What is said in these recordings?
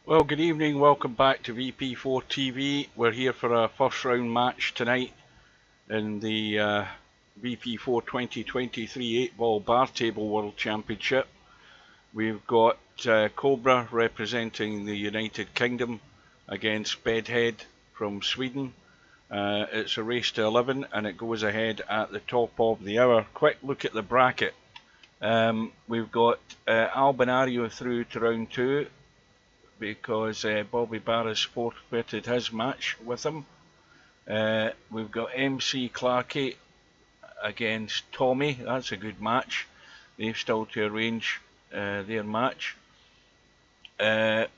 Well, good evening, welcome back to VP4TV. We're here for a first round match tonight in the VP4 2023 8-ball bar table world championship. We've got Cobra representing the United Kingdom against Bedhead from Sweden. It's a race to 11 and it goes ahead at the top of the hour. Quick look at the bracket. We've got Albinario through to round 2 because Bobby Barras forfeited his match with him. We've got MC Clarkey against Tommy. That's a good match. They've still to arrange their match.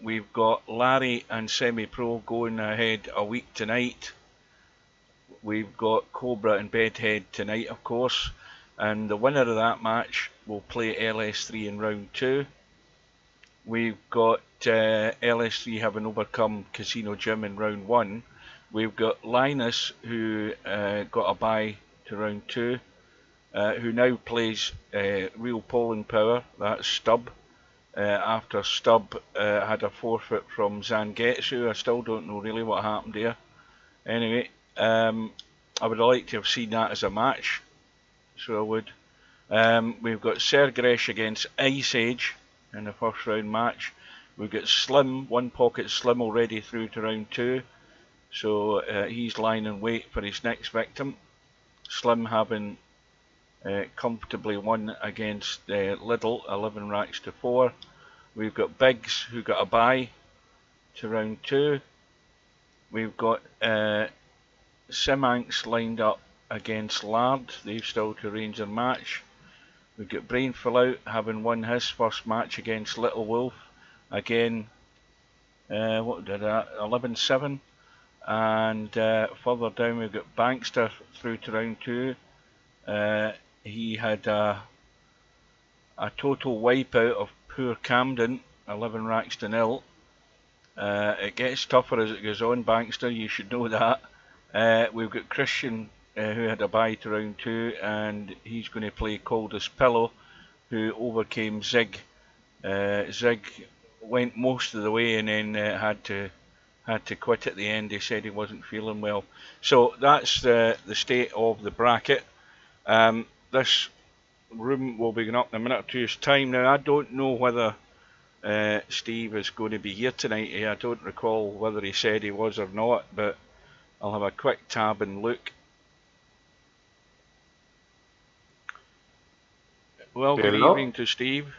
We've got Larry and Semi-Pro going ahead a week tonight. We've got Cobra and Bedhead tonight, of course. And the winner of that match will play LS3 in round 2. We've got LS3 having overcome Casino Jim in round 1. We've got Linus, who got a bye to round 2, who now plays Real Poland Power. That's Stubb. After Stubb had a forfeit from Zangetsu. I still don't know really what happened there. Anyway, I would like to have seen that as a match, so I would. We've got Sergresh against Ice Age in the first round match. We've got Slim, One Pocket Slim already through to round 2, so he's lying in wait for his next victim. Slim having comfortably won against Lidl, 11 racks to 4. We've got Biggs, who got a bye to round 2. We've got Simanx lined up against Lard. They've still to arrange their match. We've got Brainful Out having won his first match against Little Wolf. Again, what did that? 11-7. And further down we've got Bankster through to round 2. He had a total wipeout of poor Camden, 11 racks to 0. It gets tougher as it goes on, Bankster, you should know that. We've got Christian, who had a bye to round 2, and he's going to play Coldest Pillow, who overcame Zig. Zig went most of the way and then had to quit at the end. He said he wasn't feeling well. So that's the state of the bracket. This room will be going up in a minute or two's time. Now, I don't know whether Steve is going to be here tonight. I don't recall whether he said he was or not, but I'll have a quick tab and look. Well, good evening to Steve.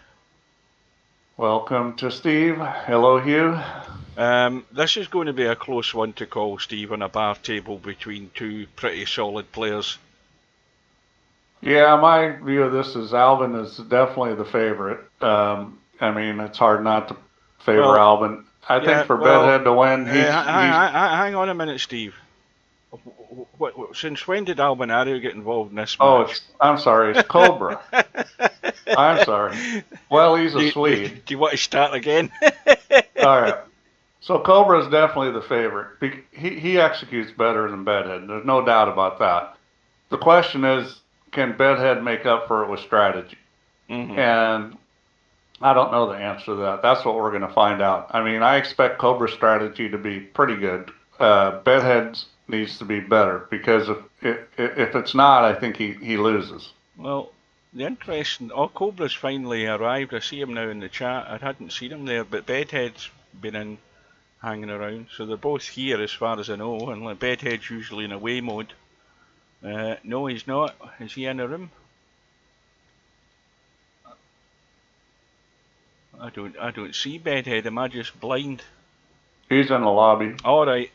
Welcome to Steve. Hello, Hugh. This is going to be a close one to call, Steve, on a bar table between two pretty solid players. Yeah, my view of this is Alvin is definitely the favorite. I mean, it's hard not to favor Alvin. I think for Bedhead to win, hang on a minute, Steve. Since when did Albinario get involved in this match? Oh, I'm sorry, it's Cobra. I'm sorry. Well, he's a Swede. Do you want to start again? All right. So Cobra is definitely the favorite. He executes better than Bedhead. There's no doubt about that. The question is, can Bedhead make up for it with strategy? And I don't know the answer to that. That's what we're going to find out. I mean, I expect Cobra's strategy to be pretty good. Bedhead's needs to be better, because if it's not, I think he loses. Well, the interesting, Cobra's finally arrived. I see him now in the chat. I hadn't seen him there, but Bedhead's been in, hanging around. So they're both here as far as I know, and Bedhead's usually in away mode. No, he's not. Is he in a room? I don't see Bedhead. Am I just blind? He's in the lobby. All right,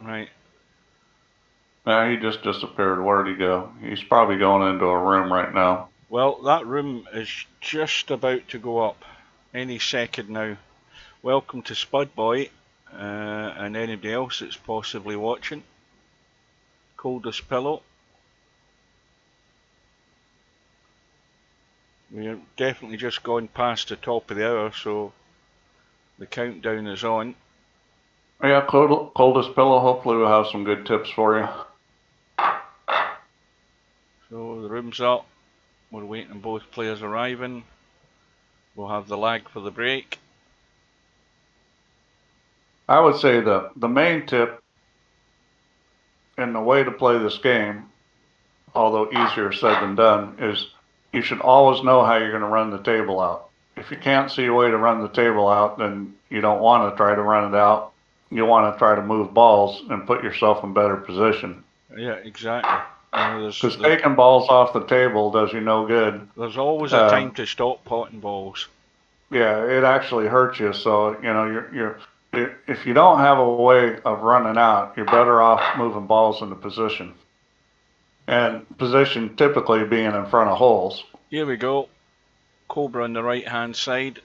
right. He just disappeared. Where'd he go? He's probably going into a room right now. Well, that room is just about to go up any second now. Welcome to Spud Boy and anybody else that's possibly watching. Coldest Pillow. We're definitely just gone past the top of the hour, so the countdown is on. Yeah, Coldest Pillow. Hopefully we'll have some good tips for you. So the room's up. We're waiting on both players arriving. We'll have the lag for the break. I would say the main tip and the way to play this game, although easier said than done, is you should always know how you're going to run the table out. If you can't see a way to run the table out, then you don't want to try to run it out. You want to try to move balls and put yourself in better position. Yeah, exactly. Because taking balls off the table does you no good. There's always a time to stop potting balls. Yeah, it actually hurts you. So if you don't have a way of running out, you're better off moving balls into position. And position typically being in front of holes. Here we go. Cobra on the right hand side.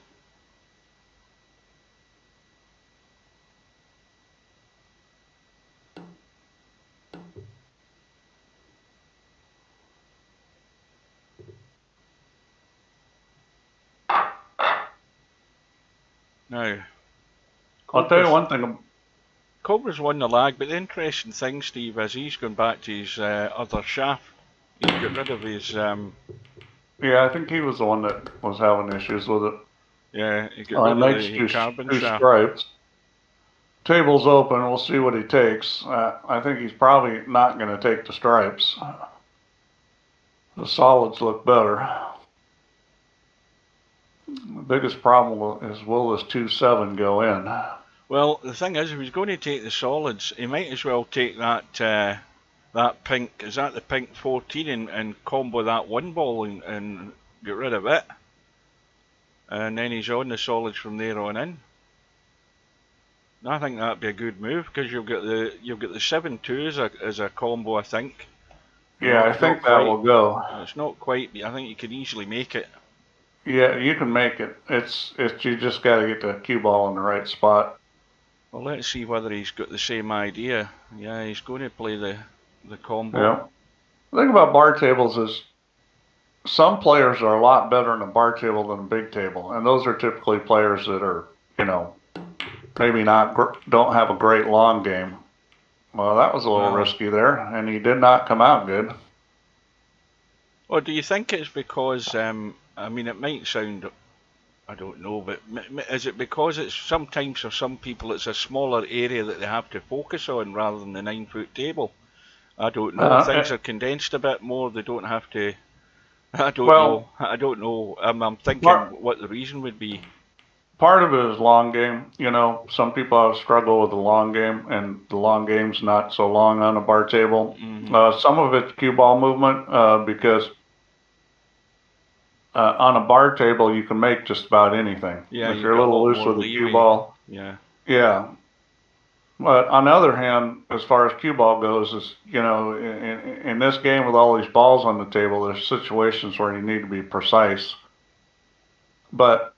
Now, I'll tell you one thing. Cobra's won the lag, but the interesting thing, Steve, is he's gone back to his other shaft. He's got rid of his. Yeah, I think he was the one that was having issues with it. Yeah, he got rid of the carbon shaft. Stripes. Table's open. We'll see what he takes. I think he's probably not going to take the stripes. The solids look better. The biggest problem is, will this 2-7 go in? Well, the thing is, if he's going to take the solids, he might as well take that that pink, is that the pink 14, and combo that one ball and get rid of it. And then he's on the solids from there on in. I think that'd be a good move, because you've got the 7-2 as a combo, I think. Yeah, I think that will go. It's not quite, but I think you can easily make it. Yeah, you can make it. It's you just got to get the cue ball in the right spot. Well, let's see whether he's got the same idea. Yeah, he's going to play the combo. Yeah. The thing about bar tables is some players are a lot better in a bar table than a big table, and those are typically players that are, maybe don't have a great long game. Well, that was a little risky there, and he did not come out good. Well, do you think it's because, I mean, it might sound, I don't know, but is it because it's sometimes for some people it's a smaller area that they have to focus on rather than the 9-foot table? I don't know. Things are condensed a bit more. They don't have to. I don't know. I don't know. I'm thinking what the reason would be. Part of it is long game. Some people have struggled with the long game, and the long game's not so long on a bar table. Mm-hmm. Some of it's cue ball movement because on a bar table you can make just about anything. Yeah, if you're a little loose with a cue ball. Yeah. Yeah. But on the other hand, as far as cue ball goes, is in this game with all these balls on the table, there's situations where you need to be precise. But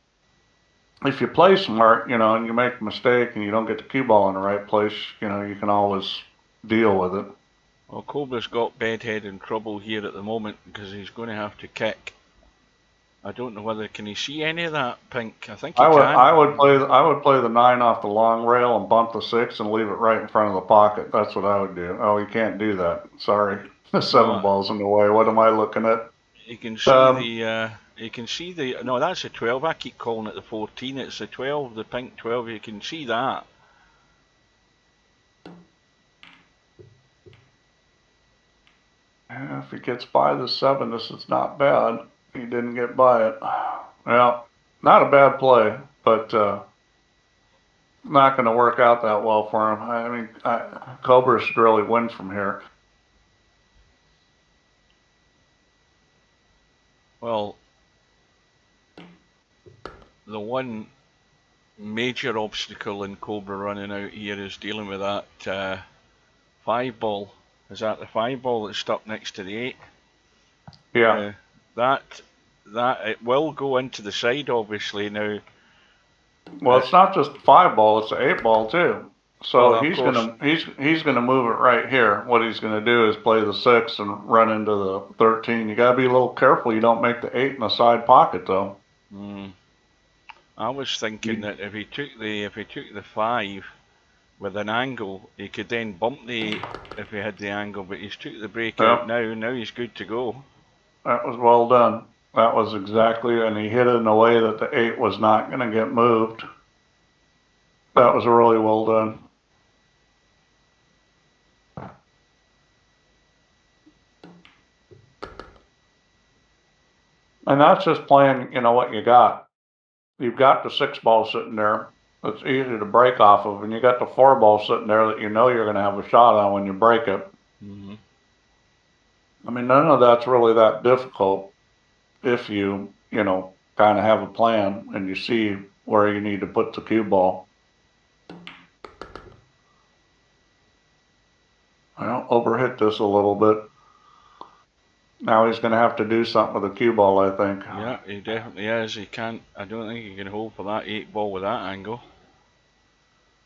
if you play smart, and you make a mistake and you don't get the cue ball in the right place, you can always deal with it. Well, Cobra's got Bedhead in trouble here at the moment because he's going to have to kick. I don't know whether can he see any of that pink. I think he can. I would play the 9 off the long rail and bump the 6 and leave it right in front of the pocket. That's what I would do. Oh, you can't do that. Sorry, the 7 ball's in the way. What am I looking at? You can see you can see the. No, that's a 12. I keep calling it the 14. It's the 12, the pink 12. You can see that. If he gets by the 7, this is not bad. He didn't get by it. Well, not a bad play, but not going to work out that well for him. I mean, Cobra should really win from here. Well, the one major obstacle in Cobra running out here is dealing with that 5 ball. Is that the 5 ball that's stuck next to the 8? Yeah. That it will go into the side, obviously now. Well, it's not just the 5 ball; it's the 8 ball too. So he's gonna move it right here. What he's gonna do is play the 6 and run into the 13. You gotta be a little careful you don't make the 8 in the side pocket though. I was thinking that if he took the 5 with an angle, he could then bump the 8 if he had the angle. But he's took the break out now. Now he's good to go. That was well done. That was exactly, and he hit it in a way that the 8 was not going to get moved. That was really well done. And that's just playing, you know, what you got. You've got the 6 ball sitting there that's easy to break off of, and you got the 4 ball sitting there that you know you're going to have a shot on when you break it. Mm-hmm. I mean, none of that's really that difficult if you know, kind of have a plan and you see where you need to put the cue ball. Well, overhit this a little bit. Now he's going to have to do something with the cue ball, I think. Yeah, he definitely is. He can't. I don't think he can hold for that 8 ball with that angle.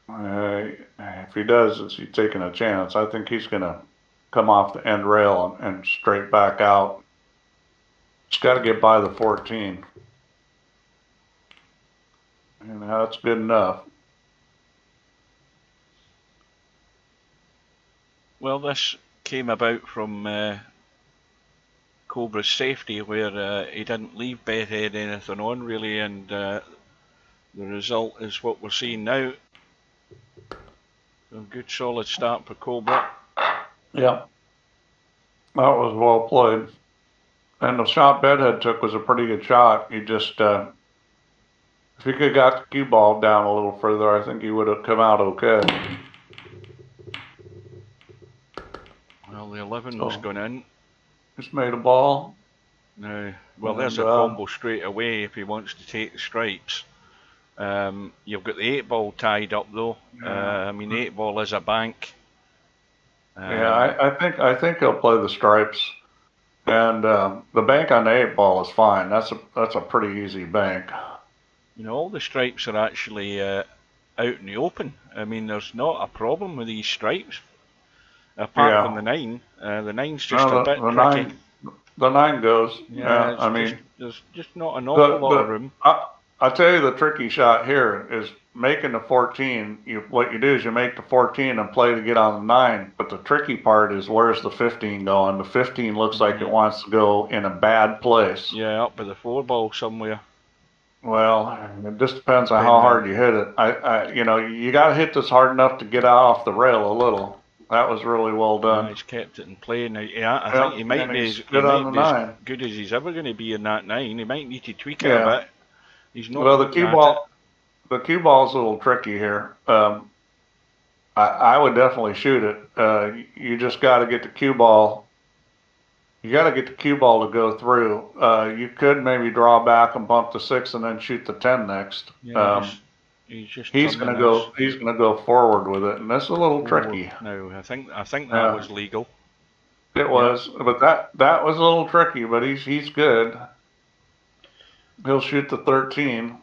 If he does, he's taking a chance. I think he's going to come off the end rail and straight back out. He's got to get by the 14. And that's good enough. Well, this came about from Cobra's safety, where he didn't leave Bedhead anything on really, and the result is what we're seeing now. A good solid start for Cobra. Yeah, that was well played. And the shot Bedhead took was a pretty good shot. He just, if he could have got the cue ball down a little further, I think he would have come out okay. Well, the 11 was gone in. Just made a ball. Now, well, there's a combo straight away if he wants to take the stripes. You've got the 8 ball tied up though. I mean, 8 ball is a bank. Yeah, I think he'll play the stripes, and the bank on the 8 ball is fine. That's a pretty easy bank. You know, all the stripes are actually out in the open. I mean, there's not a problem with these stripes, apart from the 9. The 9's just a bit tricky. The 9 goes. Yeah, I mean, there's just not an awful lot of room. I'll tell you the tricky shot here is making the 14. What you do is you make the 14 and play to get on the 9. But the tricky part is where's the 15 going? The 15 looks like it wants to go in a bad place. Yeah, up by the 4 ball somewhere. Well, it just depends on how hard you hit it. You know, you got to hit this hard enough to get off the rail a little. That was really well done. He's kept it in play. Now, yeah, I think he might be as good as he's ever going to be in that 9. He might need to tweak it a bit. He's not. Well, the cue ball's a little tricky here. I would definitely shoot it. You just got to get the cue ball. You got to get the cue ball to go through. You could maybe draw back and bump the 6 and then shoot the 10 next. Yeah, he's gonna go forward with it, and that's a little tricky. No, I think that was legal. It was, but that was a little tricky. But he's good. He'll shoot the 13.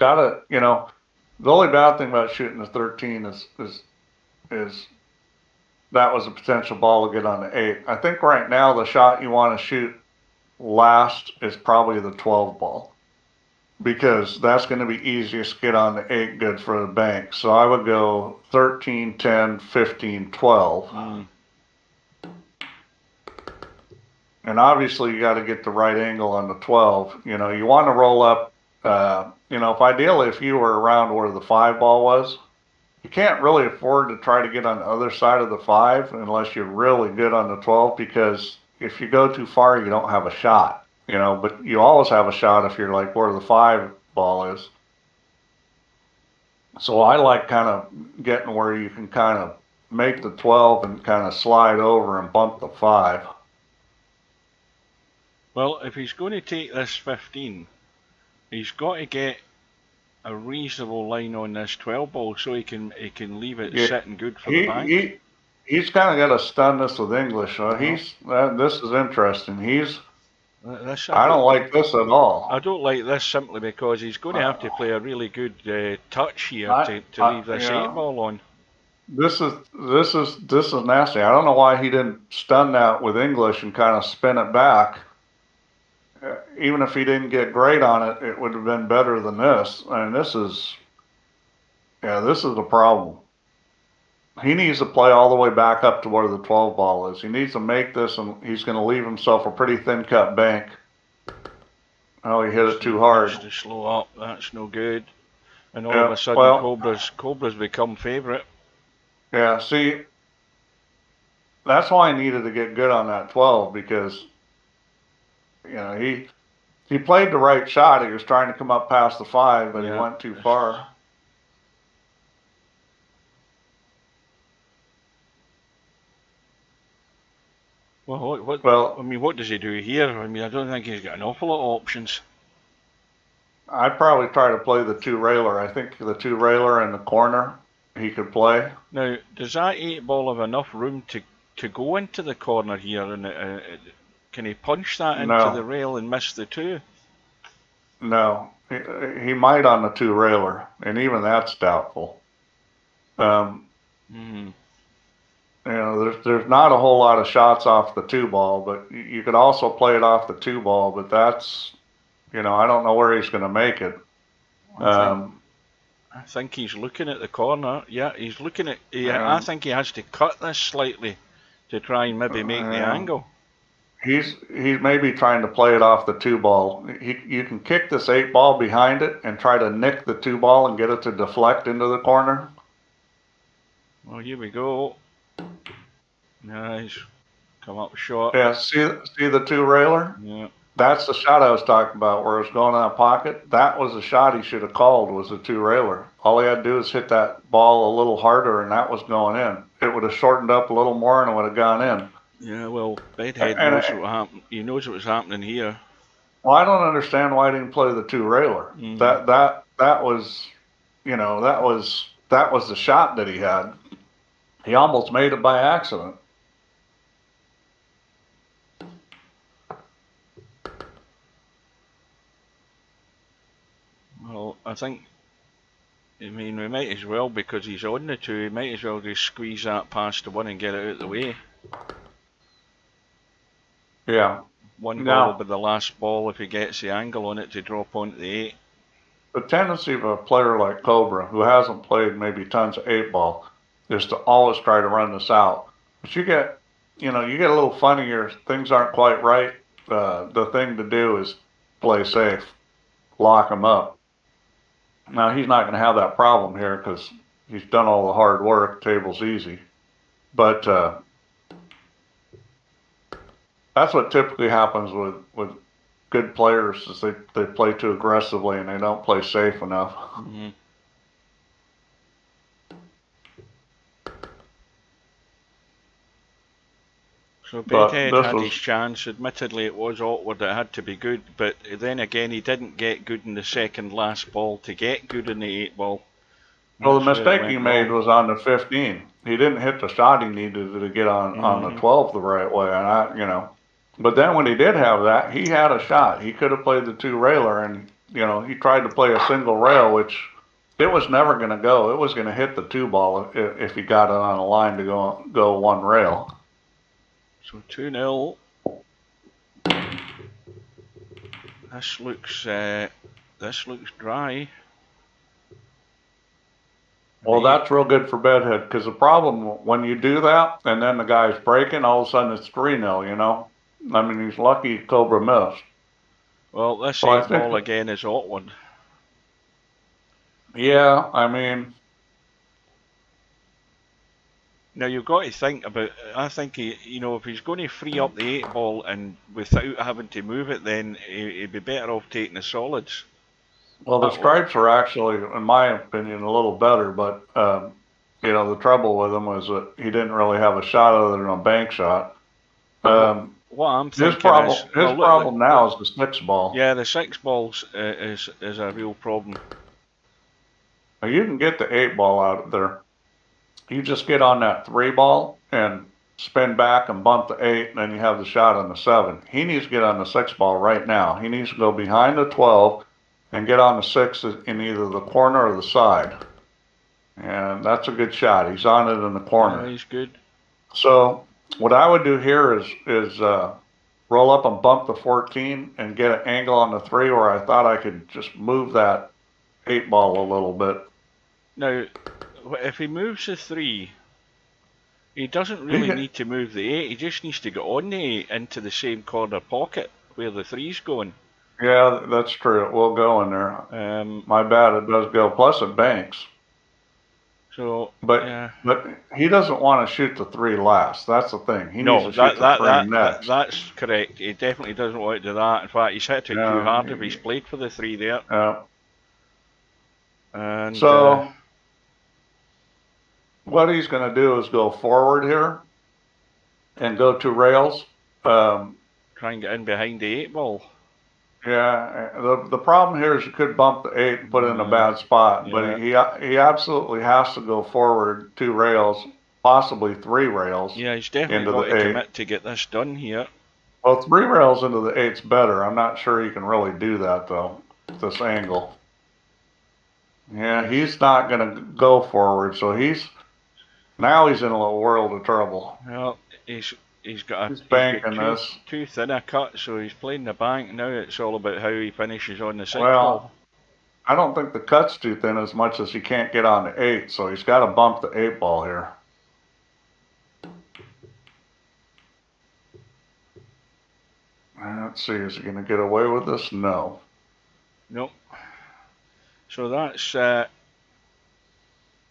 You know, the only bad thing about shooting the 13 is that was a potential ball to get on the 8. I think right now the shot you want to shoot last is probably the 12 ball, because that's going to be easiest to get on the 8 good for the bank. So I would go 13, 10, 15, 12. And obviously you got to get the right angle on the 12. You know, you want to roll up, you know, ideally if you were around where the 5 ball was, you can't really afford to try to get on the other side of the 5 unless you're really good on the 12, because if you go too far, you don't have a shot, you know, but you always have a shot if you're like where the 5 ball is. So I like kind of getting where you can kind of make the 12 and kind of slide over and bump the 5. Well, if he's going to take this 15, he's got to get a reasonable line on this 12 ball so he can leave it sitting good for the bank. He's kind of got to stun this with English. This is interesting. I don't like this at all. I don't like this simply because he's going to have to play a really good touch here to leave this 8 ball on. This is nasty. I don't know why he didn't stun that with English and kind of spin it back. Even if he didn't get great on it, it would have been better than this. And this is a problem. He needs to play all the way back up to where the 12 ball is. He needs to make this, and he's going to leave himself a pretty thin cut bank. Oh, he hit it too hard. To slow up. That's no good. and all of Yeah, a sudden well, Cobra's become favourite. yeah, see, that's why I needed to get good on that 12 because, he played the right shot. He was trying to come up past the 5, but he Yeah. went too far. Well, Well, what does he do here? I mean, I don't think he's got an awful lot of options. I'd probably try to play the 2-railer. I think the 2-railer in the corner he could play. Now, does that 8-ball have enough room to go into the corner here? And can he punch that into the No, rail and miss the 2? no. He might on the 2-railer, and even that's doubtful. Mm. There's not a whole lot of shots off the 2-ball, but you could also play it off the 2-ball, but that's, I don't know where he's going to make it. I think he's looking at the corner. Yeah, he's looking at. I Um, think he has to cut this slightly to try and maybe make the angle. he's maybe trying to play it off the 2-ball. You can kick this 8-ball behind it and try to nick the 2-ball and get it to deflect into the corner. Well, here we go. Nice. Come up short. Yeah, see the 2-railer? Yeah. That's the shot I was talking about where it's going in a pocket. That was the shot he should have called, was the 2-railer. All he had to do is hit that ball a little harder and that was going in. It would have shortened up a little more and it would have gone in. Yeah, well, Bedhead And knows what happened. He knows what was happening here. well, I don't understand why he didn't play the 2-railer. Mm. That was, that was the shot that he had. He almost made it by accident. Well, I mean, we might as well, because he's on the 2, we might as well just squeeze that past the 1 and get it out of the way. Yeah. 1 ball will be the last ball if he gets the angle on it to drop onto the 8. The tendency of a player like Cobra, who hasn't played maybe tons of 8-ball, is to always try to run this out. But you get a little funnier, things aren't quite right. The thing to do is play safe, lock him up. Now, he's not going to have that problem here because he's done all the hard work. Table's easy. But that's what typically happens with good players is they play too aggressively and they don't play safe enough. Mm-hmm. So Bedhead had his chance. Admittedly, it was awkward. It had to be good, but then again, he didn't get good in the second last ball to get good in the 8-ball. Well, the mistake he made was on the 15. He didn't hit the shot he needed to get on the 12 the right way, and But then when he did have that, he had a shot. He could have played the 2-railer, and he tried to play a single rail, which it was never going to go. It was going to hit the 2-ball if he got it on a line to go 1 rail. So 2-0. This looks dry. Well, that's real good for Bedhead because the problem when you do that and then the guy's breaking, all of a sudden it's 3-0. I mean, he's lucky Cobra missed. Well, this 8-ball again is awkward. Yeah, I mean. Now you've got to think about. I think if he's going to free up the 8-ball and without having to move it, then he'd be better off taking the solids. Well, the stripes are actually, in my opinion, a little better, but the trouble with him was that he didn't really have a shot other than a bank shot. What I'm thinking his problem now is the 6-ball. Yeah, the 6-ball is a real problem. Now you can get the 8-ball out of there. You just get on that 3-ball and spin back and bump the 8, and then you have the shot on the 7. He needs to get on the 6-ball right now. He needs to go behind the 12 and get on the 6 in either the corner or the side. And that's a good shot. He's on it in the corner. Yeah, he's good. So what I would do here is roll up and bump the 14 and get an angle on the 3 where I thought I could just move that 8-ball a little bit. Now, if he moves the 3, he doesn't really need to move the 8. He just needs to get on the 8 into the same corner pocket where the 3's going. Yeah, that's true. It will go in there. My bad, it does go. Plus it banks. So But yeah. but he doesn't want to shoot the 3 last. That's the thing. He needs No, to shoot the 3 next. that's correct. He definitely doesn't want to do that. In fact, he's hit it too Yeah, hard if he's played for the 3 there. yeah. And So what he's going to do is go forward here and go to rails. try and get in behind the 8 ball. Yeah, the problem here is you could bump the 8 and put it in a bad spot, but he absolutely has to go forward 2 rails, possibly 3 rails. Yeah, he's definitely into got the to 8. commit to get this done here. Well, 3 rails into the 8's better. I'm not sure he can really do that though, at this angle. Yeah, he's not going to go forward, so now he's in a little world of trouble. Well, he's got banking this. Too thin a cut, so he's playing the bank. Now it's all about how he finishes on the 6 Well, ball. I don't think the cut's too thin as much as he can't get on the 8, so he's got to bump the 8 ball here. Let's see, is he going to get away with this? No. Nope. So that's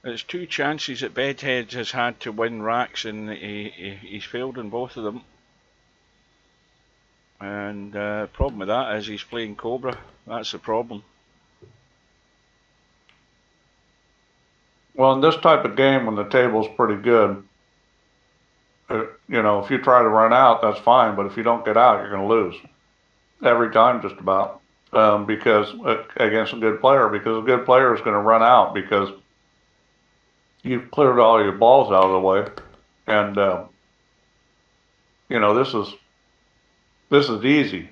it's 2 chances that Bedhead has had to win racks, and he's failed in both of them. And the problem with that is he's playing Cobra. That's the problem. Well, in this type of game, when the table's pretty good, you know, if you try to run out, that's fine. But if you don't get out, you're going to lose every time, just about. Because against a good player, because a good player is going to run out because you've cleared all your balls out of the way, and you know, this is easy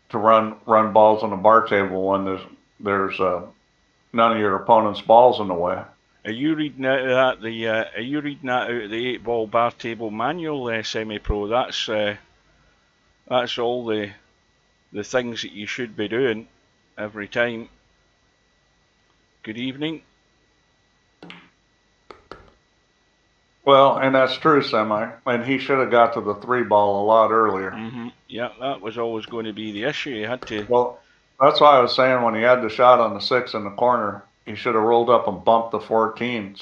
to run balls on the bar table when there's none of your opponent's balls in the way. Are you reading out of that Are you reading that out of the 8-ball bar table manual, semi-pro? That's all the things that you should be doing every time. Good evening. Well, and that's true, Semi. And he should have got to the 3 ball a lot earlier. Yeah, that was always going to be the issue. He had to. Well, that's why I was saying when he had the shot on the 6 in the corner, he should have rolled up and bumped the 14,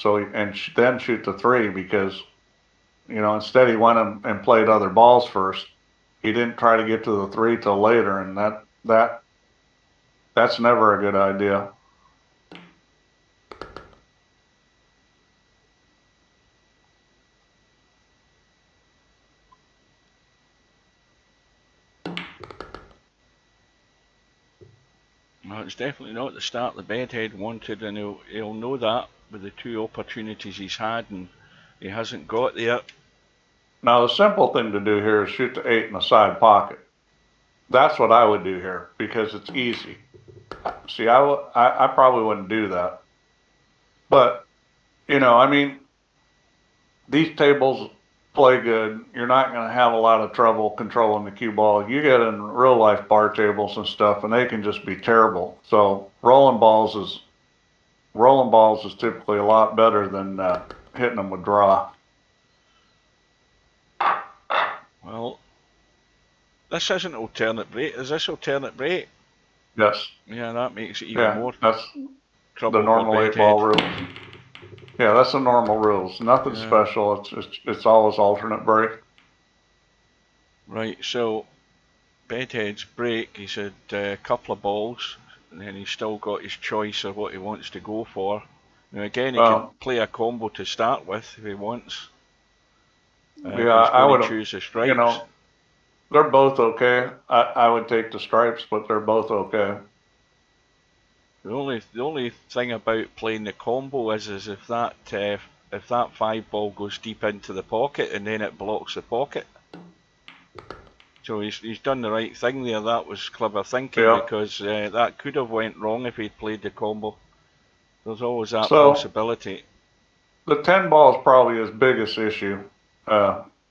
then shoot the 3, because, you know, instead he went and played other balls first. He didn't try to get to the 3 till later, and that's never a good idea. Well, it's definitely not the start the Bedhead wanted, and he'll know that with the 2 opportunities he's had, and he hasn't got there. Now, the simple thing to do here is shoot the 8 in the side pocket. That's what I would do here, because it's easy. See, I probably wouldn't do that. But, you know, I mean, these tables play good. You're not going to have a lot of trouble controlling the cue ball. You get in real life bar tables and stuff, and they can just be terrible. So rolling balls is typically a lot better than hitting them with draw. Well, this isn't alternate break. Is this alternate break? Yes. Yeah, that makes it even more. That's trouble. The normal 8-ball rules. Yeah, that's the normal rules. Nothing special. It's always alternate break. Right. So, Bedhead's break. He's had a couple of balls, and then he's still got his choice of what he wants to go for. Now again, he can play a combo to start with if he wants. Yeah, I would choose the stripes. You know, they're both okay. I would take the stripes, but they're both okay. The only thing about playing the combo is if that 5 ball goes deep into the pocket and then it blocks the pocket. So he's done the right thing there. That was clever thinking, because that could have went wrong if he'd played the combo. There's always that possibility. The 10 ball is probably his biggest issue.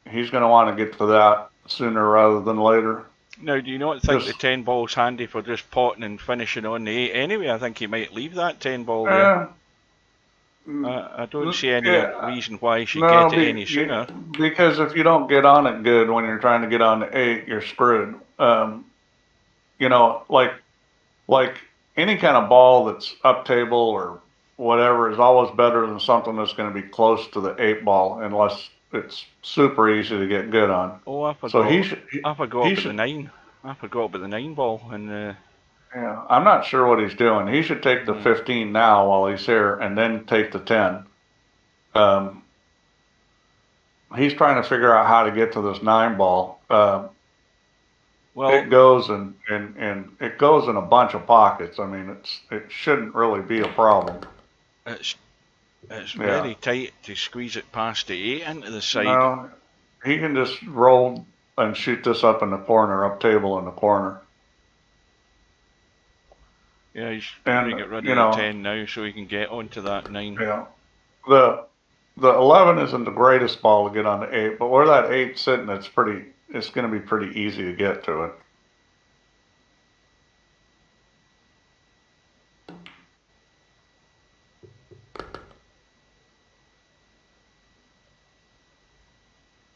He's going to want to get to that sooner rather than later. Now, do you not think the 10 ball's handy for just potting and finishing on the 8 anyway? I think he might leave that 10 ball there. I don't see any reason why he should get it any sooner. Because if you don't get on it good when you're trying to get on the 8, you're screwed. you know, like any kind of ball that's up table or whatever is always better than something that's going to be close to the 8 ball unless it's super easy to get good on. Oh, I So forgot. I forgot he about the should, 9. I forgot about the 9 ball. And yeah, I'm not sure what he's doing. He should take the 15 now while he's here and then take the 10. He's trying to figure out how to get to this 9 ball. well, It goes and it goes in a bunch of pockets. I mean, it shouldn't really be a problem. it's very tight to squeeze it past the 8 into the side. No, he can just roll and shoot this up in the corner, up table in the corner. Yeah, he's trying to get rid of the 10 now so he can get onto that 9. Yeah. The 11 isn't the greatest ball to get on the 8, but where that 8's sitting, it's going to be pretty easy to get to it.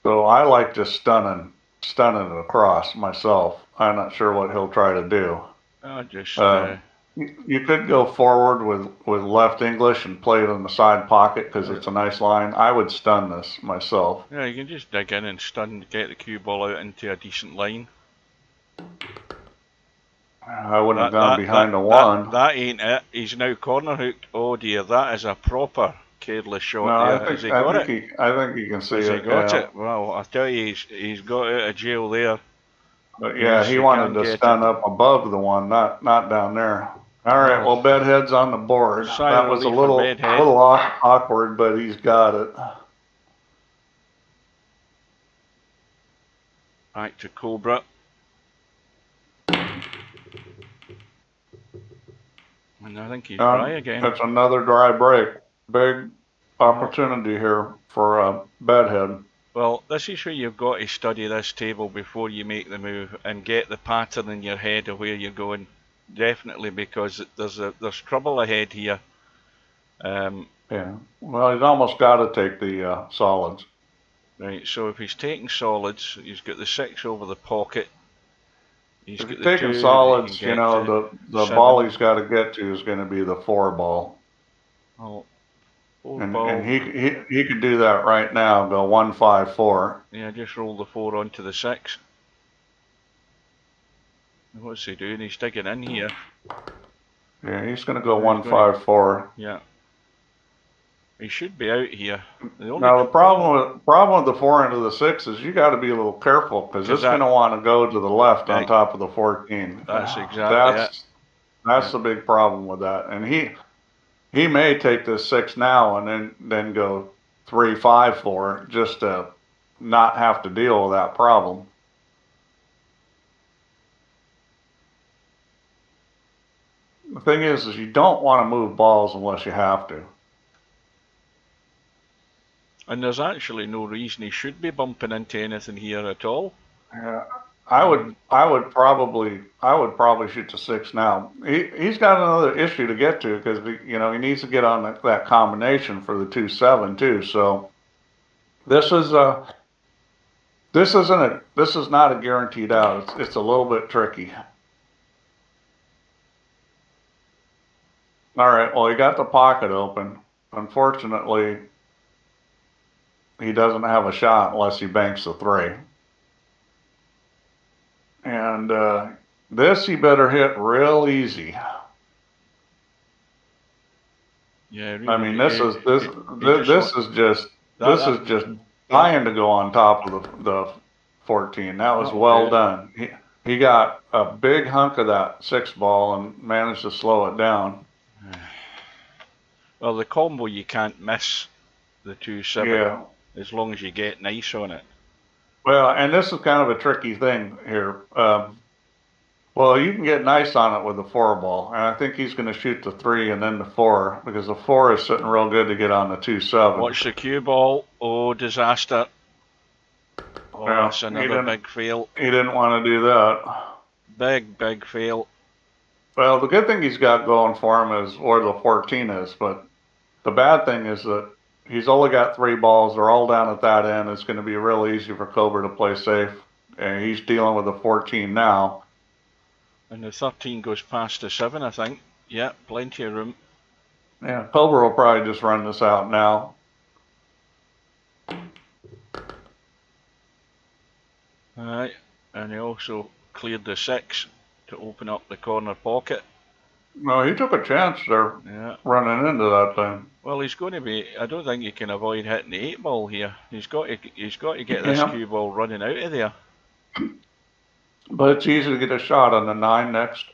So I like just stunning it across myself. I'm not sure what he'll try to do. You could go forward with left English and play it in the side pocket because it's a nice line. I would stun this myself. Yeah, you can just dig in and stun to get the cue ball out into a decent line. I wouldn't have gone behind the 1. That ain't it. He's now corner hooked. Oh dear, that is a proper careless shot there. I think he can see it. Has he got it? Well, I tell you, he's got out of jail there. But yeah, he wanted to stun up above the 1, not down there. All right, well, Bedhead's on the board. That was a little awkward, but he's got it. Back to Cobra. And I think he's dry again. That's another dry break. Big opportunity here for Bedhead. Well, this is where you've got to study this table before you make the move and get the pattern in your head of where you're going. Definitely, because there's trouble ahead here. Yeah. Well, he's almost got to take the solids. Right. So if he's taking solids, he's got the 6 over the pocket. If he's taking solids, you know, the ball he's got to get to is going to be the 4 ball. Oh. And he could do that right now. Go 1, 5, 4. Yeah, just roll the 4 onto the 6. What's he doing? He's digging in here. Yeah, he's going to go 1, 5, 4. Yeah. He should be out here. Now the problem with the 4 into the 6 is you got to be a little careful because it's going to want to go to the left on top of the 14. That's exactly it. That's the big problem with that. And he may take this 6 now and then go 3, 5, 4 just to not have to deal with that problem. The thing is you don't want to move balls unless you have to. And there's actually no reason he should be bumping into anything here at all. Yeah, I would probably shoot the 6 now. He's got another issue to get to because he needs to get on that combination for the 2-7 too. So this is not a guaranteed out. It's a little bit tricky. All right. Well, he got the pocket open. Unfortunately, he doesn't have a shot unless he banks the 3. And this he better hit real easy. Yeah, really, I mean, this is just dying to go on top of the 14. That was well done. He got a big hunk of that 6 ball and managed to slow it down. Well, the combo you can't miss the 2-7 as long as you get nice on it. Well, and this is kind of a tricky thing here. Well, you can get nice on it with the 4 ball, and I think he's going to shoot the 3 and then the 4 because the 4 is sitting real good to get on the 2-7. Watch the cue ball. Oh, disaster. Oh, that's another big fail. He didn't want to do that. Big fail. Well, the good thing he's got going for him is where the 14 is, but the bad thing is that he's only got 3 balls. They're all down at that end. It's going to be real easy for Cobra to play safe, and he's dealing with the 14 now. And the 13 goes past the 7, I think. Yeah, plenty of room. Yeah, Cobra will probably just run this out now. Alright, and he also cleared the 6 to open up the corner pocket. No, he took a chance there, running into that thing. Well, he's going to be. I don't think he can avoid hitting the 8 ball here. He's got to get this cue ball running out of there. But it's easy to get a shot on the 9 next.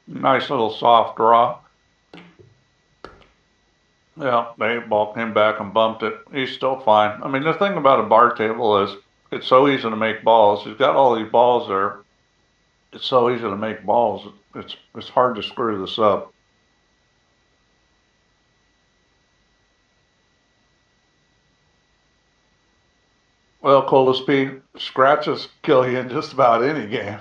Nice little soft draw. Yeah, the 8 ball came back and bumped it. He's still fine. I mean, the thing about a bar table is it's so easy to make balls. He's got all these balls there. It's so easy to make balls. It's hard to screw this up. Well, Coldest P, scratches kill you in just about any game.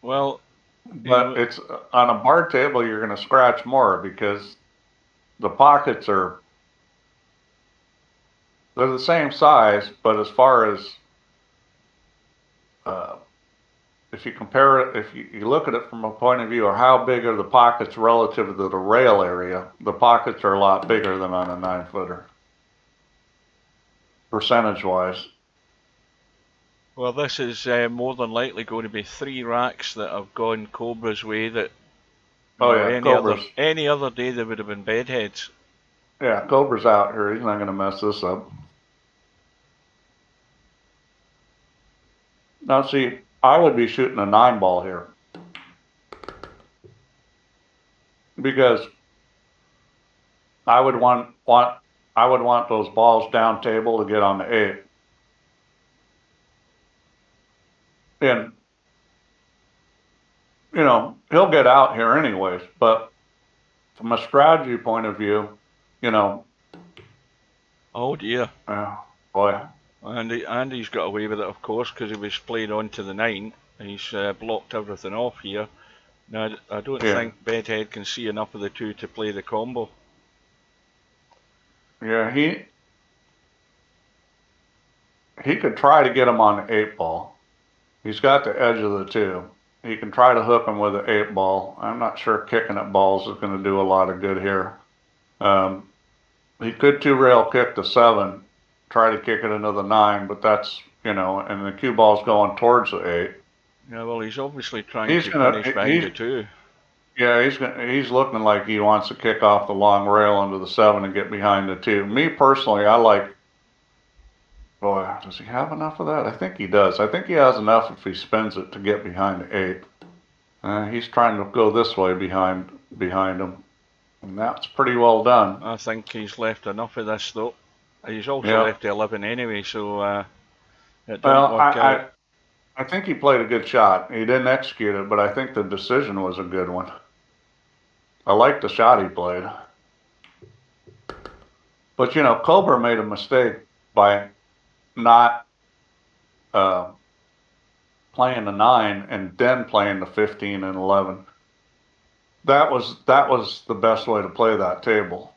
Well, but it's on a bar table, you're going to scratch more because the pockets are, they're the same size, but as far as if you compare it, if you look at it from a point of view of how big are the pockets relative to the rail area, the pockets are a lot bigger than on a 9-footer, percentage-wise. Well, this is more than likely going to be 3 racks that have gone Cobra's way. That any other day they would have been bedheads. Yeah, Cobra's out here. He's not going to mess this up. Now, see, I would be shooting a 9 ball here because I would want those balls down table to get on the 8. And, you know, he'll get out here anyways, but from a strategy point of view, you know. Oh dear. Boy. Andy's got away with it, of course, because he was played on to the 9. He's blocked everything off here. Now, I don't think Bedhead can see enough of the 2 to play the combo. Yeah, he could try to get him on the 8 ball. He's got the edge of the 2. He can try to hook him with the 8 ball. I'm not sure kicking at balls is going to do a lot of good here. He could 2-rail kick the 7, try to kick it into the 9, but that's, you know, and the cue ball's going towards the 8. Yeah, well, he's obviously trying to finish behind the 2. Yeah, he's looking like he wants to kick off the long rail into the 7 and get behind the 2. Me personally, I like. Boy, does he have enough of that? I think he does. I think he has enough if he spins it to get behind the 8. He's trying to go this way behind him. And that's pretty well done. I think he's left enough of this, though. He's also left the 11 anyway, so it didn't work out. I think he played a good shot. He didn't execute it, but I think the decision was a good one. I like the shot he played. But, you know, Cobra made a mistake by not playing the 9 and then playing the 15 and 11. That was the best way to play that table.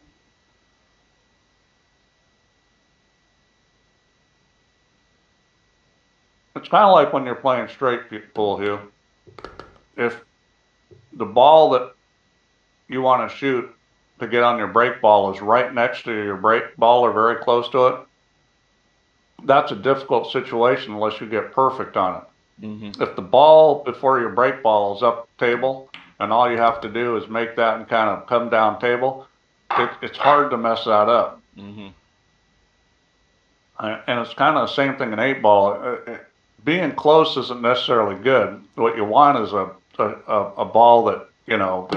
It's kind of like when you're playing straight pool, Hugh. If the ball that you want to shoot to get on your break ball is right next to your break ball or very close to it, that's a difficult situation unless you get perfect on it. Mm-hmm. If the ball before your break ball is up table and all you have to do is make that and kind of come down table, it's hard to mess that up. Mm-hmm. And it's kind of the same thing in 8 ball. Being close isn't necessarily good. What you want is a ball that, you know,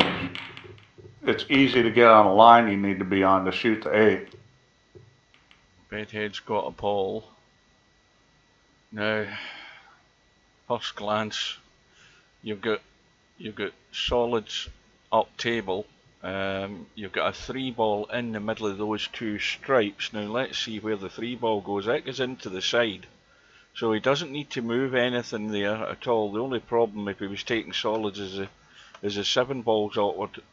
it's easy to get on a line you need to be on to shoot the 8. Bedhead's got a ball. Now, first glance, you've got solids up table. You've got a 3 ball in the middle of those 2 stripes. Now let's see where the 3 ball goes. That goes into the side. So he doesn't need to move anything there at all. The only problem if he was taking solids is the 7 ball's awkward.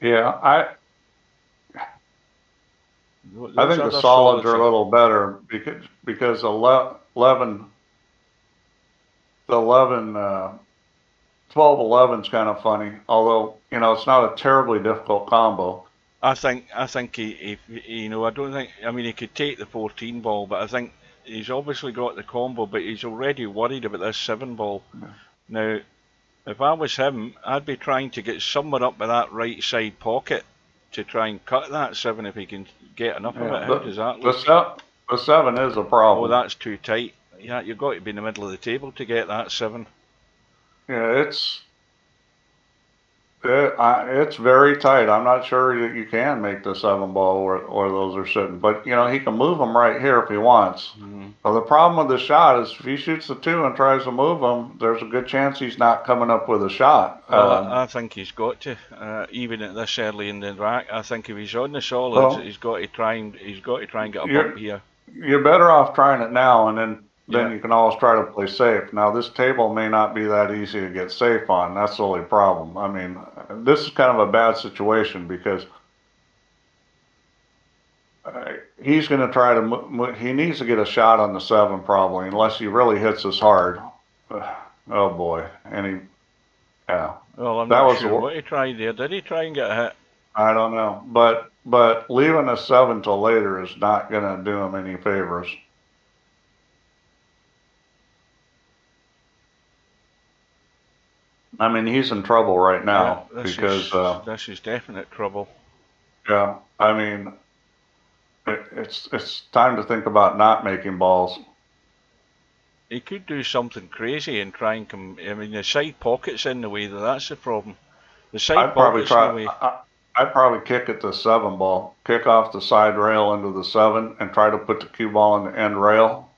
Yeah, I think the solids are a little better because 11 the 11, 12-11 is kind of funny. Although, you know, it's not a terribly difficult combo. I think he you know, I don't think, I mean, he could take the 14 ball, but I think he's obviously got the combo, but he's already worried about this 7 ball. Yeah. Now, if I was him, I'd be trying to get somewhere up by that right side pocket to try and cut that 7 if he can get enough of it. How does that look? The 7 is a Oh, problem. that's too tight. Yeah, you've got to be in the middle of the table to get that 7. Yeah, it's very tight. I'm not sure that you can make the 7 ball where those are sitting, but you know he can move them right here if he wants. Well, the problem with the shot is if he shoots the 2 and tries to move them, there's a good chance he's not coming up with a shot. Well, I think he's got to, even at this early in the rack. I think if he's on the solids, Well, he's got to try and get a bump here. You're better off trying it now, and then Yeah. you can always try to play safe. Now, this table may not be that easy to get safe on. That's the only problem. I mean, this is kind of a bad situation because he's going to try to. He needs to get a shot on the 7 probably, unless he really hits us hard. Oh boy, and he, yeah. Well, I'm That not was sure what he tried there. Did he try and get a hit? I don't know, but leaving a 7 till later is not going to do him any favors. I mean, he's in trouble right now Yeah, because, this is definite trouble. yeah, I mean, it's time to think about not making balls. He could do something crazy and try and come. I mean, the side pocket's in the way. That's the problem. The side pocket's in the way. I'd probably kick at the 7 ball, kick off the side rail into the 7, and try to put the cue ball in the end rail.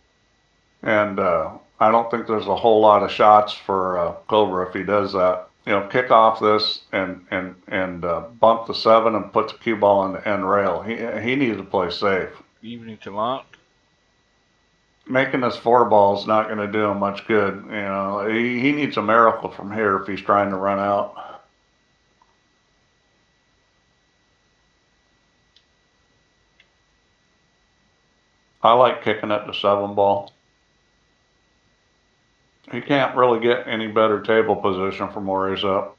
And I don't think there's a whole lot of shots for Cobra if he does that. You know, kick off this and bump the 7 and put the cue ball in the end rail. He needs to play safe. Evening to Mark. Making this 4 ball is not going to do him much good. You know, he needs a miracle from here if he's trying to run out. I like kicking at the 7 ball. He can't really get any better table position from where he's up.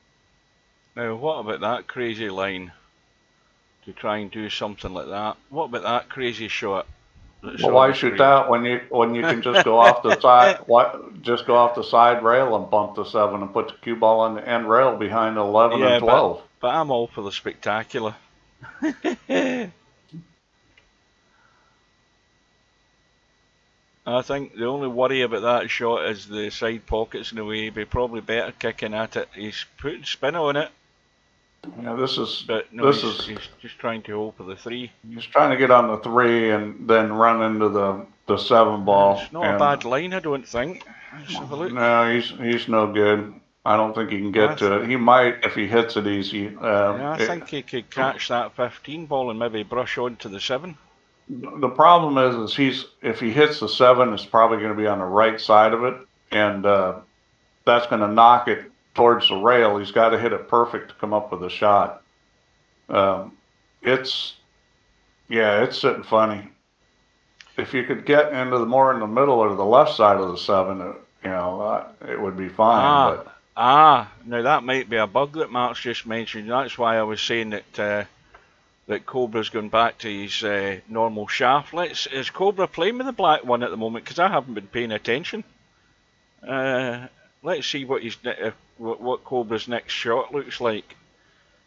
Now, what about that crazy line to try and do something like that? What about that crazy shot? Well, why shoot that when you can just go off the side? Just go off the side rail and bump the 7 and put the cue ball on the end rail behind 11 and 12. But I'm all for the spectacular. I think the only worry about that shot is the side pockets in the way. He'd be probably better kicking at it. He's putting spin on it. Yeah, he's just trying to hope for the 3. He's trying to get on the 3 and then run into the 7 ball. It's not a bad line, I don't think. Let's have a look. No, he's no good. I don't think he can get to it. He might if he hits it easy. Yeah, I think he could catch that 15 ball and maybe brush on to the 7. The problem is if he hits the 7, it's probably going to be on the right side of it, and that's going to knock it towards the rail. He's got to hit it perfect to come up with a shot. It's sitting funny. If you could get into more in the middle or the left side of the 7, it would be fine. Now that might be a bug that Mark's just mentioned. That's why I was saying that that Cobra's going back to his normal shaft. Is Cobra playing with the black one at the moment? Because I haven't been paying attention. Let's see what Cobra's next shot looks like.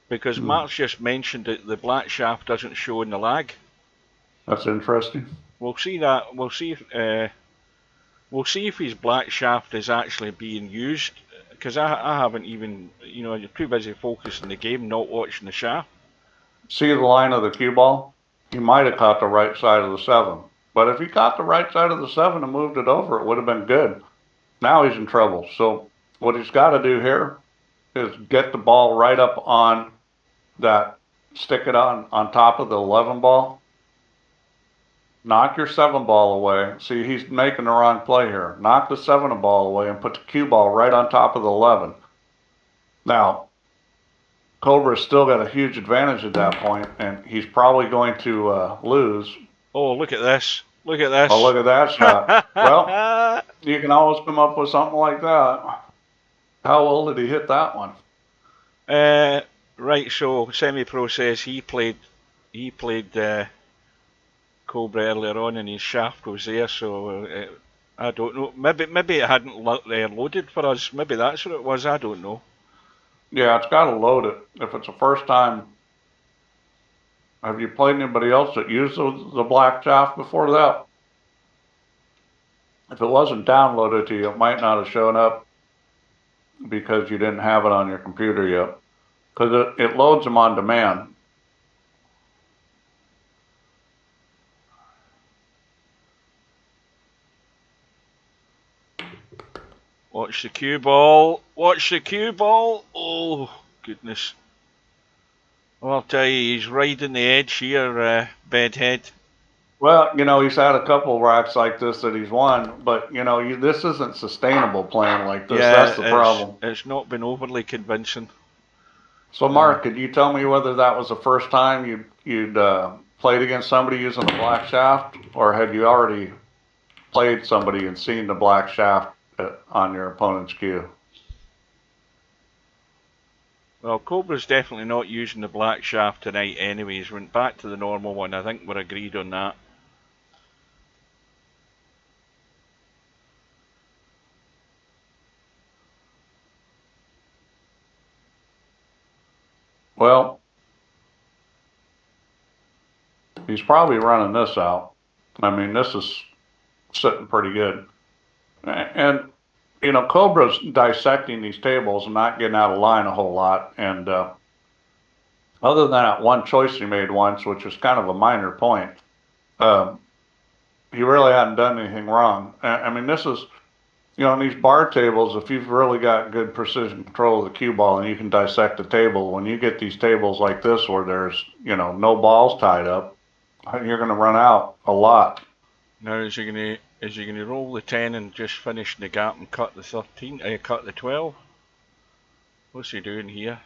Because Mark's just mentioned that the black shaft doesn't show in the lag. That's interesting. We'll see that. We'll see if his black shaft is actually being used. Because I haven't even, you're too busy focusing on the game, not watching the shaft. See the line of the cue ball? He might have caught the right side of the 7. But if he caught the right side of the 7 and moved it over, it would have been good. Now he's in trouble. So what he's got to do here is get the ball right up on that, stick it on top of the 11 ball. Knock your 7 ball away. See, he's making the wrong play here. Knock the 7 ball away and put the cue ball right on top of the 11. Now, Cobra's still got a huge advantage at that point, and he's probably going to lose. Oh, look at this. Look at this. Oh, look at that shot. Well, You can always come up with something like that. How well did he hit that one? Right, so Semi-Pro says he played Cobra earlier on and his shaft was there, so I don't know. Maybe it hadn't loaded for us. Maybe that's what it was. I don't know. Yeah, it's got to load it. If it's the first time, have you played anybody else that used the black shaft before that? If it wasn't downloaded to you, it might not have shown up because you didn't have it on your computer yet. Because it loads them on demand. Watch the cue ball. Watch the cue ball. Oh, goodness. Well, I'll tell you, he's riding the edge here, Bedhead. Well, he's had a couple racks like this that he's won, but this isn't sustainable playing like this. Yeah, That's the problem. it's not been overly convincing. So, Mark, could you tell me whether that was the first time you'd played against somebody using the black shaft, or had you already played somebody and seen the black shaft on your opponent's cue? Well, Cobra's definitely not using the black shaft tonight anyways. Went back to the normal one. I think we're agreed on that. Well, he's probably running this out. I mean, this is sitting pretty good. And, Cobra's dissecting these tables and not getting out of line a whole lot. And other than that one choice he made once, which was kind of a minor point, he really hadn't done anything wrong. I mean, this is, in these bar tables, if you've really got good precision control of the cue ball and you can dissect the table, when you get these tables like this where there's, no balls tied up, you're going to run out a lot. Now, is he gonna roll the 10 and just finish the gap and cut the 13? Cut the 12? What's he doing here?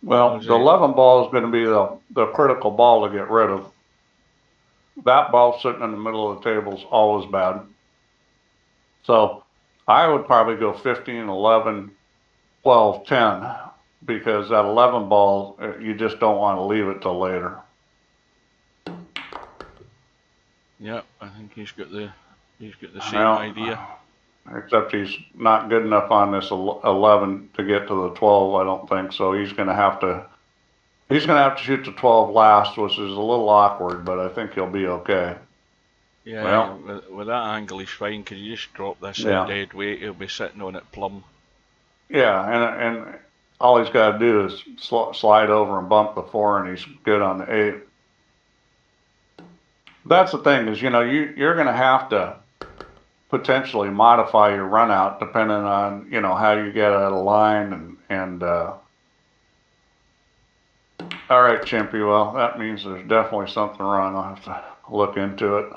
Well, the 11 ball is going to be the critical ball to get rid of. That ball sitting in the middle of the table is always bad. So I would probably go 15, 11, 12, 10, because that 11 ball, you just don't want to leave it till later. Yep, I think he's got the same idea. Except he's not good enough on this 11 to get to the 12, I don't think. So he's going to have to shoot the 12 last, which is a little awkward, but I think he'll be okay. Yeah, well, with that angle he's fine, because you just drop this in dead weight, he'll be sitting on it plumb. Yeah, and all he's got to do is slide over and bump the 4, and he's good on the 8. That's the thing is, you're going to have to potentially modify your run out depending on, how you get out of line and all right, Chimpy, well, that means there's definitely something wrong. I'll have to look into it.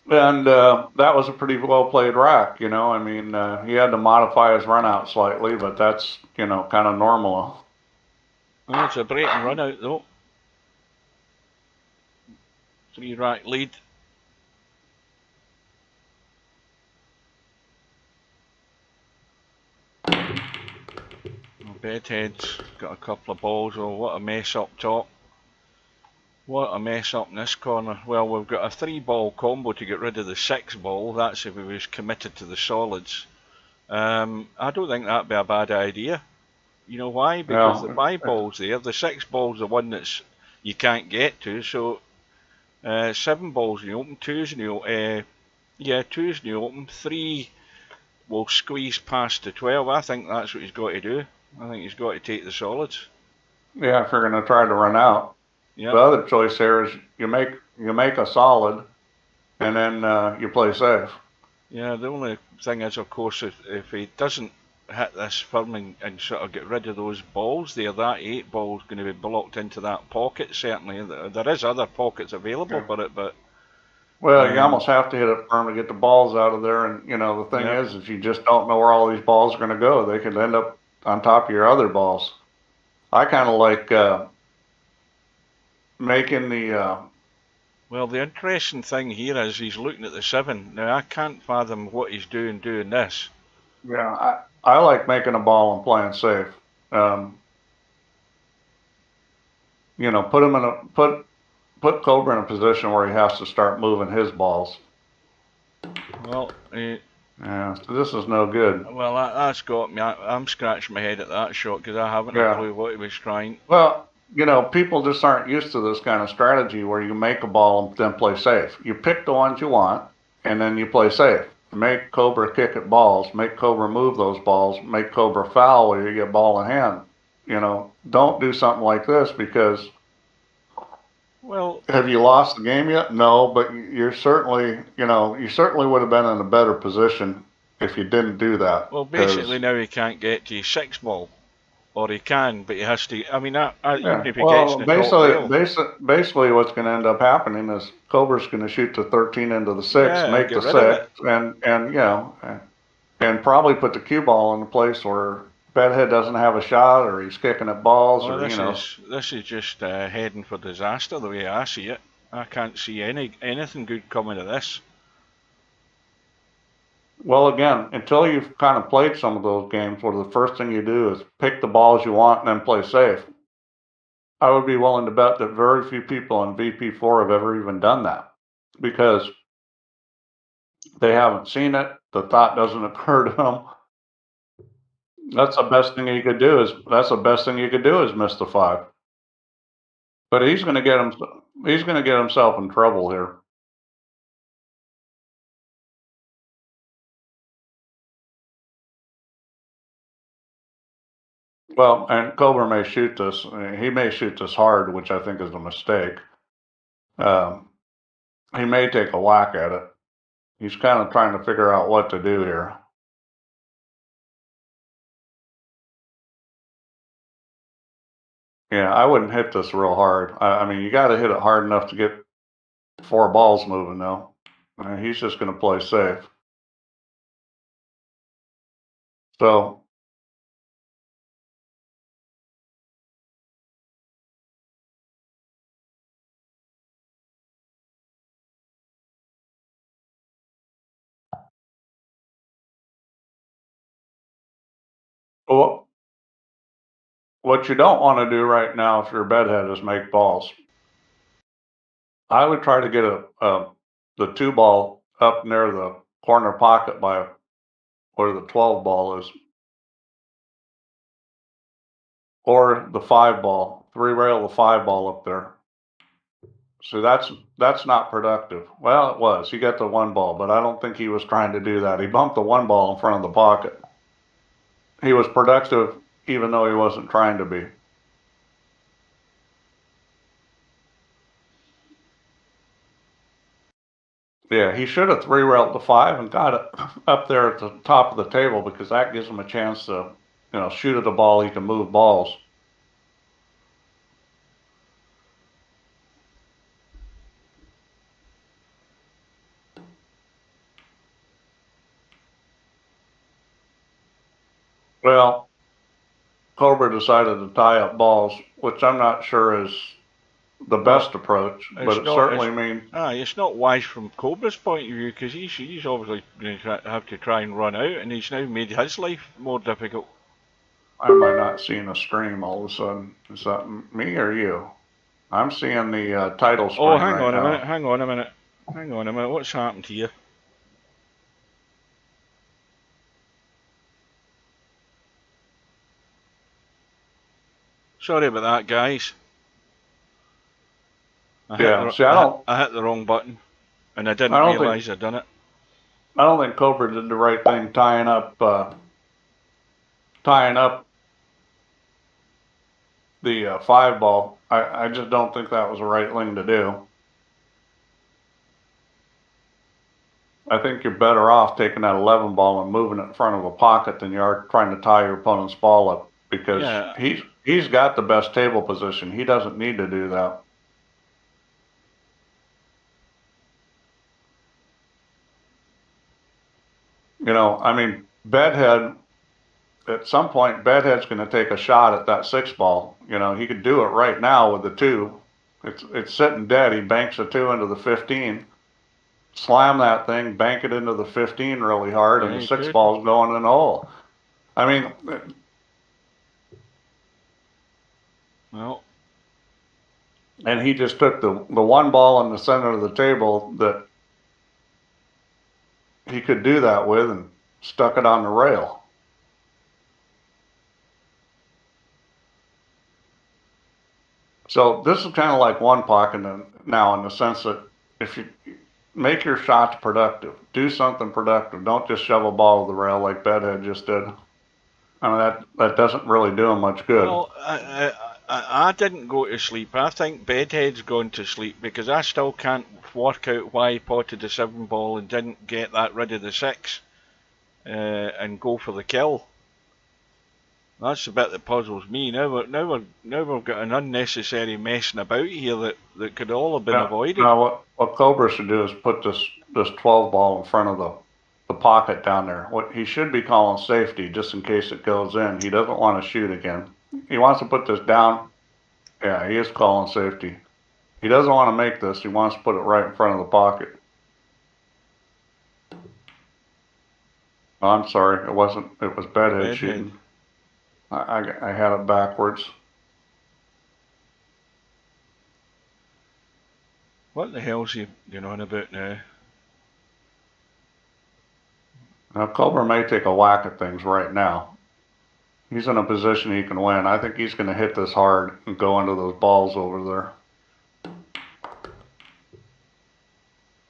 And that was a pretty well played rack, I mean, he had to modify his run out slightly, but that's, kind of normal. Well, it's a breaking run out though. 3 rack lead. Bedhead's got a couple of balls. Oh, what a mess up top. What a mess up in this corner. Well, we've got a 3-ball combo to get rid of the 6-ball. That's if he was committed to the solids. I don't think that'd be a bad idea. You know why? Because the 5-ball's there. The 6-ball's the one that's you can't get to. So 7-ball's in the open, 2's in the open. 2's in the open. 3 will squeeze past the 12. I think that's what he's got to do. I think he's got to take the solids. Yeah, if you're going to try to run out. Yep. The other choice here is you make a solid, and then you play safe. Yeah, the only thing is, of course, if he doesn't hit this firm and sort of get rid of those balls there, that 8-ball is going to be blocked into that pocket, certainly. There is other pockets available for it, but... Well, you almost have to hit it firm to get the balls out of there, and, the thing is you just don't know where all these balls are going to go. They could end up on top of your other balls. I kind of like making the Well, the interesting thing here is he's looking at the 7. Now, I can't fathom what he's doing this. Yeah, I like making a ball and playing safe. You know, put him in a put Cobra in a position where he has to start moving his balls. Well, yeah, so this is no good. Well, that's got me. I'm scratching my head at that shot because I haven't a clue what he was trying. Well, you know, people just aren't used to this kind of strategy where you make a ball and then play safe. You pick the ones you want, and then you play safe. Make Cobra kick at balls. Make Cobra move those balls. Make Cobra foul where you get ball in hand. You know, don't do something like this because. Well, have you lost the game yet? No, but you're certainly, you know, you certainly would have been in a better position if you didn't do that. Well, basically now he can't get to his 6 ball. Or he can, but he has to. I mean, even if he gets in the top rail. Basically, what's going to end up happening is Cobra's going to shoot the 13 into the 6, make the 6, and you know, and probably put the cue ball in a place where Bedhead doesn't have a shot, or he's kicking at balls, This is just heading for disaster the way I see it. I can't see anything good coming of this. Well, again, until you've kind of played some of those games where the first thing you do is pick the balls you want and then play safe, I would be willing to bet that very few people in VP4 have ever even done that because they haven't seen it. The thought doesn't occur to them. That's the best thing you could do is miss the 5. But he's going to get himself in trouble here. Well, and Cobra may shoot this. He may shoot this hard, which I think is a mistake. He may take a whack at it. He's kind of trying to figure out what to do here. Yeah, I wouldn't hit this real hard. I mean, you got to hit it hard enough to get 4 balls moving, though. He's just going to play safe. So, well, what you don't want to do right now if you're a bedhead is make balls. I would try to get the 2 ball up near the corner pocket by where the 12 ball is, or the 5 ball. 3 rail the 5 ball up there. So that's not productive. Well, it was. He got the 1 ball, but I don't think he was trying to do that. He bumped the 1 ball in front of the pocket. He was productive even though he wasn't trying to be. Yeah, he should have 3 railed the 5 and got it up there at the top of the table because that gives him a chance to, you know, shoot at the ball. He can move balls. Well, Cobra decided to tie up balls, which I'm not sure is the best approach, but it certainly means. It's not wise from Cobra's point of view because he's obviously going to have to try and run out, and he's now made his life more difficult. Am I not seeing a stream all of a sudden? Is that me or you? I'm seeing the title screen. Oh, hang on a minute. What's happened to you? Sorry about that, guys. I hit the wrong button, and I didn't realise I'd done it. I don't think Cobra did the right thing tying up the 5 ball. I just don't think that was the right thing to do. I think you're better off taking that 11 ball and moving it in front of a pocket than you are trying to tie your opponent's ball up because he's got the best table position. He doesn't need to do that. You know, I mean, Bedhead, at some point, Bedhead's going to take a shot at that 6 ball. You know, he could do it right now with the 2. It's sitting dead. He banks a 2 into the 15. Slam that thing, bank it into the 15 really hard, and Yeah, the he 6 could. ball's going in the hole. I mean, Well, and he just took the one ball in the center of the table that he could do that with and stuck it on the rail. So this is kind of like one pocket now in the sense that if you make your shots productive, do something productive. Don't just shove a ball to the rail like Bedhead just did. I mean, that doesn't really do him much good. well, I didn't go to sleep. I think Bedhead's gone to sleep because I still can't work out why he potted the 7 ball and didn't get that rid of the 6 and go for the kill. That's the bit that puzzles me. Now we've got an unnecessary messing about here that could all have been avoided. Now what Cobra should do is put this 12 ball in front of the pocket down there. What he should be calling safety just in case it goes in. He doesn't want to shoot again. He wants to put this down. Yeah, he is calling safety. He doesn't want to make this. He wants to put it right in front of the pocket. Oh, I'm sorry. It wasn't. It was Bedhead shooting. I had it backwards. What the hell's he going on about now? Now, Cobra may take a whack at things right now. He's in a position he can win. I think he's going to hit this hard and go into those balls over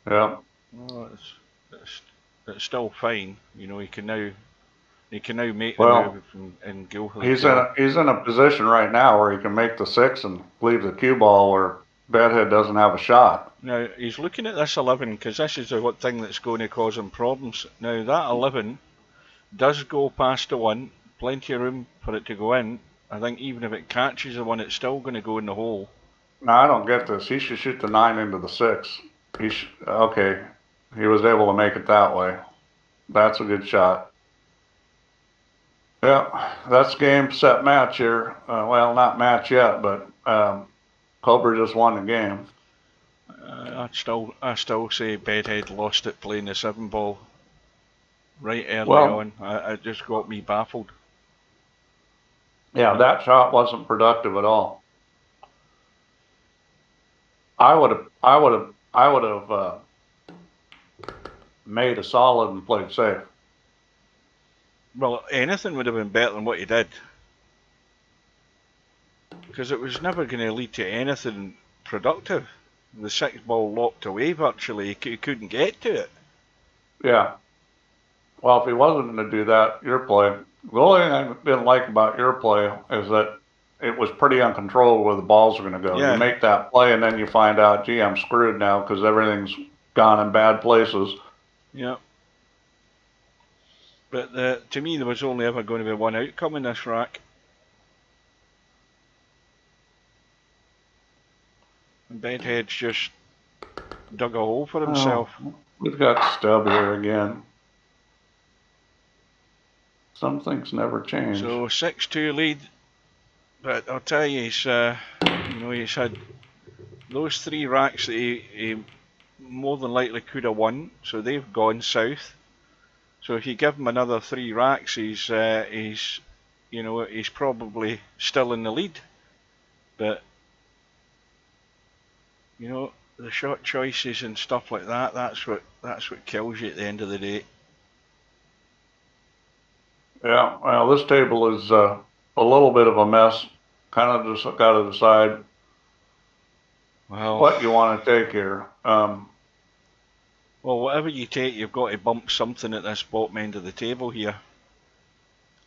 there. Yep. Well, it's still fine. You know, he can now make the move and go for the kill. He's in a position right now where he can make the 6 and leave the cue ball where Bedhead doesn't have a shot. Now, he's looking at this 11 because this is the thing that's going to cause him problems. Now, that 11 does go past the 1, plenty of room for it to go in. I think even if it catches the 1, it's still going to go in the hole. No, I don't get this. He should shoot the 9 into the 6. Okay, he was able to make it that way. That's a good shot. Yeah, that's game, set, match here. Well, not match yet, but Cobra just won the game. I still say Bedhead lost it playing the 7 ball right early on. It just got me baffled. Yeah, that shot wasn't productive at all. I would have made a solid and played safe. Well, anything would have been better than what he did, because it was never going to lead to anything productive. The 6 ball locked away virtually. He couldn't get to it. Yeah. Well, if he wasn't going to do that, your play. The only thing I didn't like about your play is that it was pretty uncontrolled where the balls are going to go. Yeah. You make that play and then you find out, gee, I'm screwed now because everything's gone in bad places. Yeah. But to me, there was only ever going to be one outcome in this rack. And Bedhead's just dug a hole for himself. Oh, we've got Stub here again. Some things never change. So 6-2 lead. But I'll tell you, he's had those 3 racks that he more than likely could have won. So they've gone south. So if you give him another 3 racks, he's probably still in the lead. But you know, the shot choices and stuff like that, that's what kills you at the end of the day. Yeah, well, this table is a little bit of a mess. Kind of just got to decide what you want to take here. Well, whatever you take, you've got to bump something at this bottom end of the table here.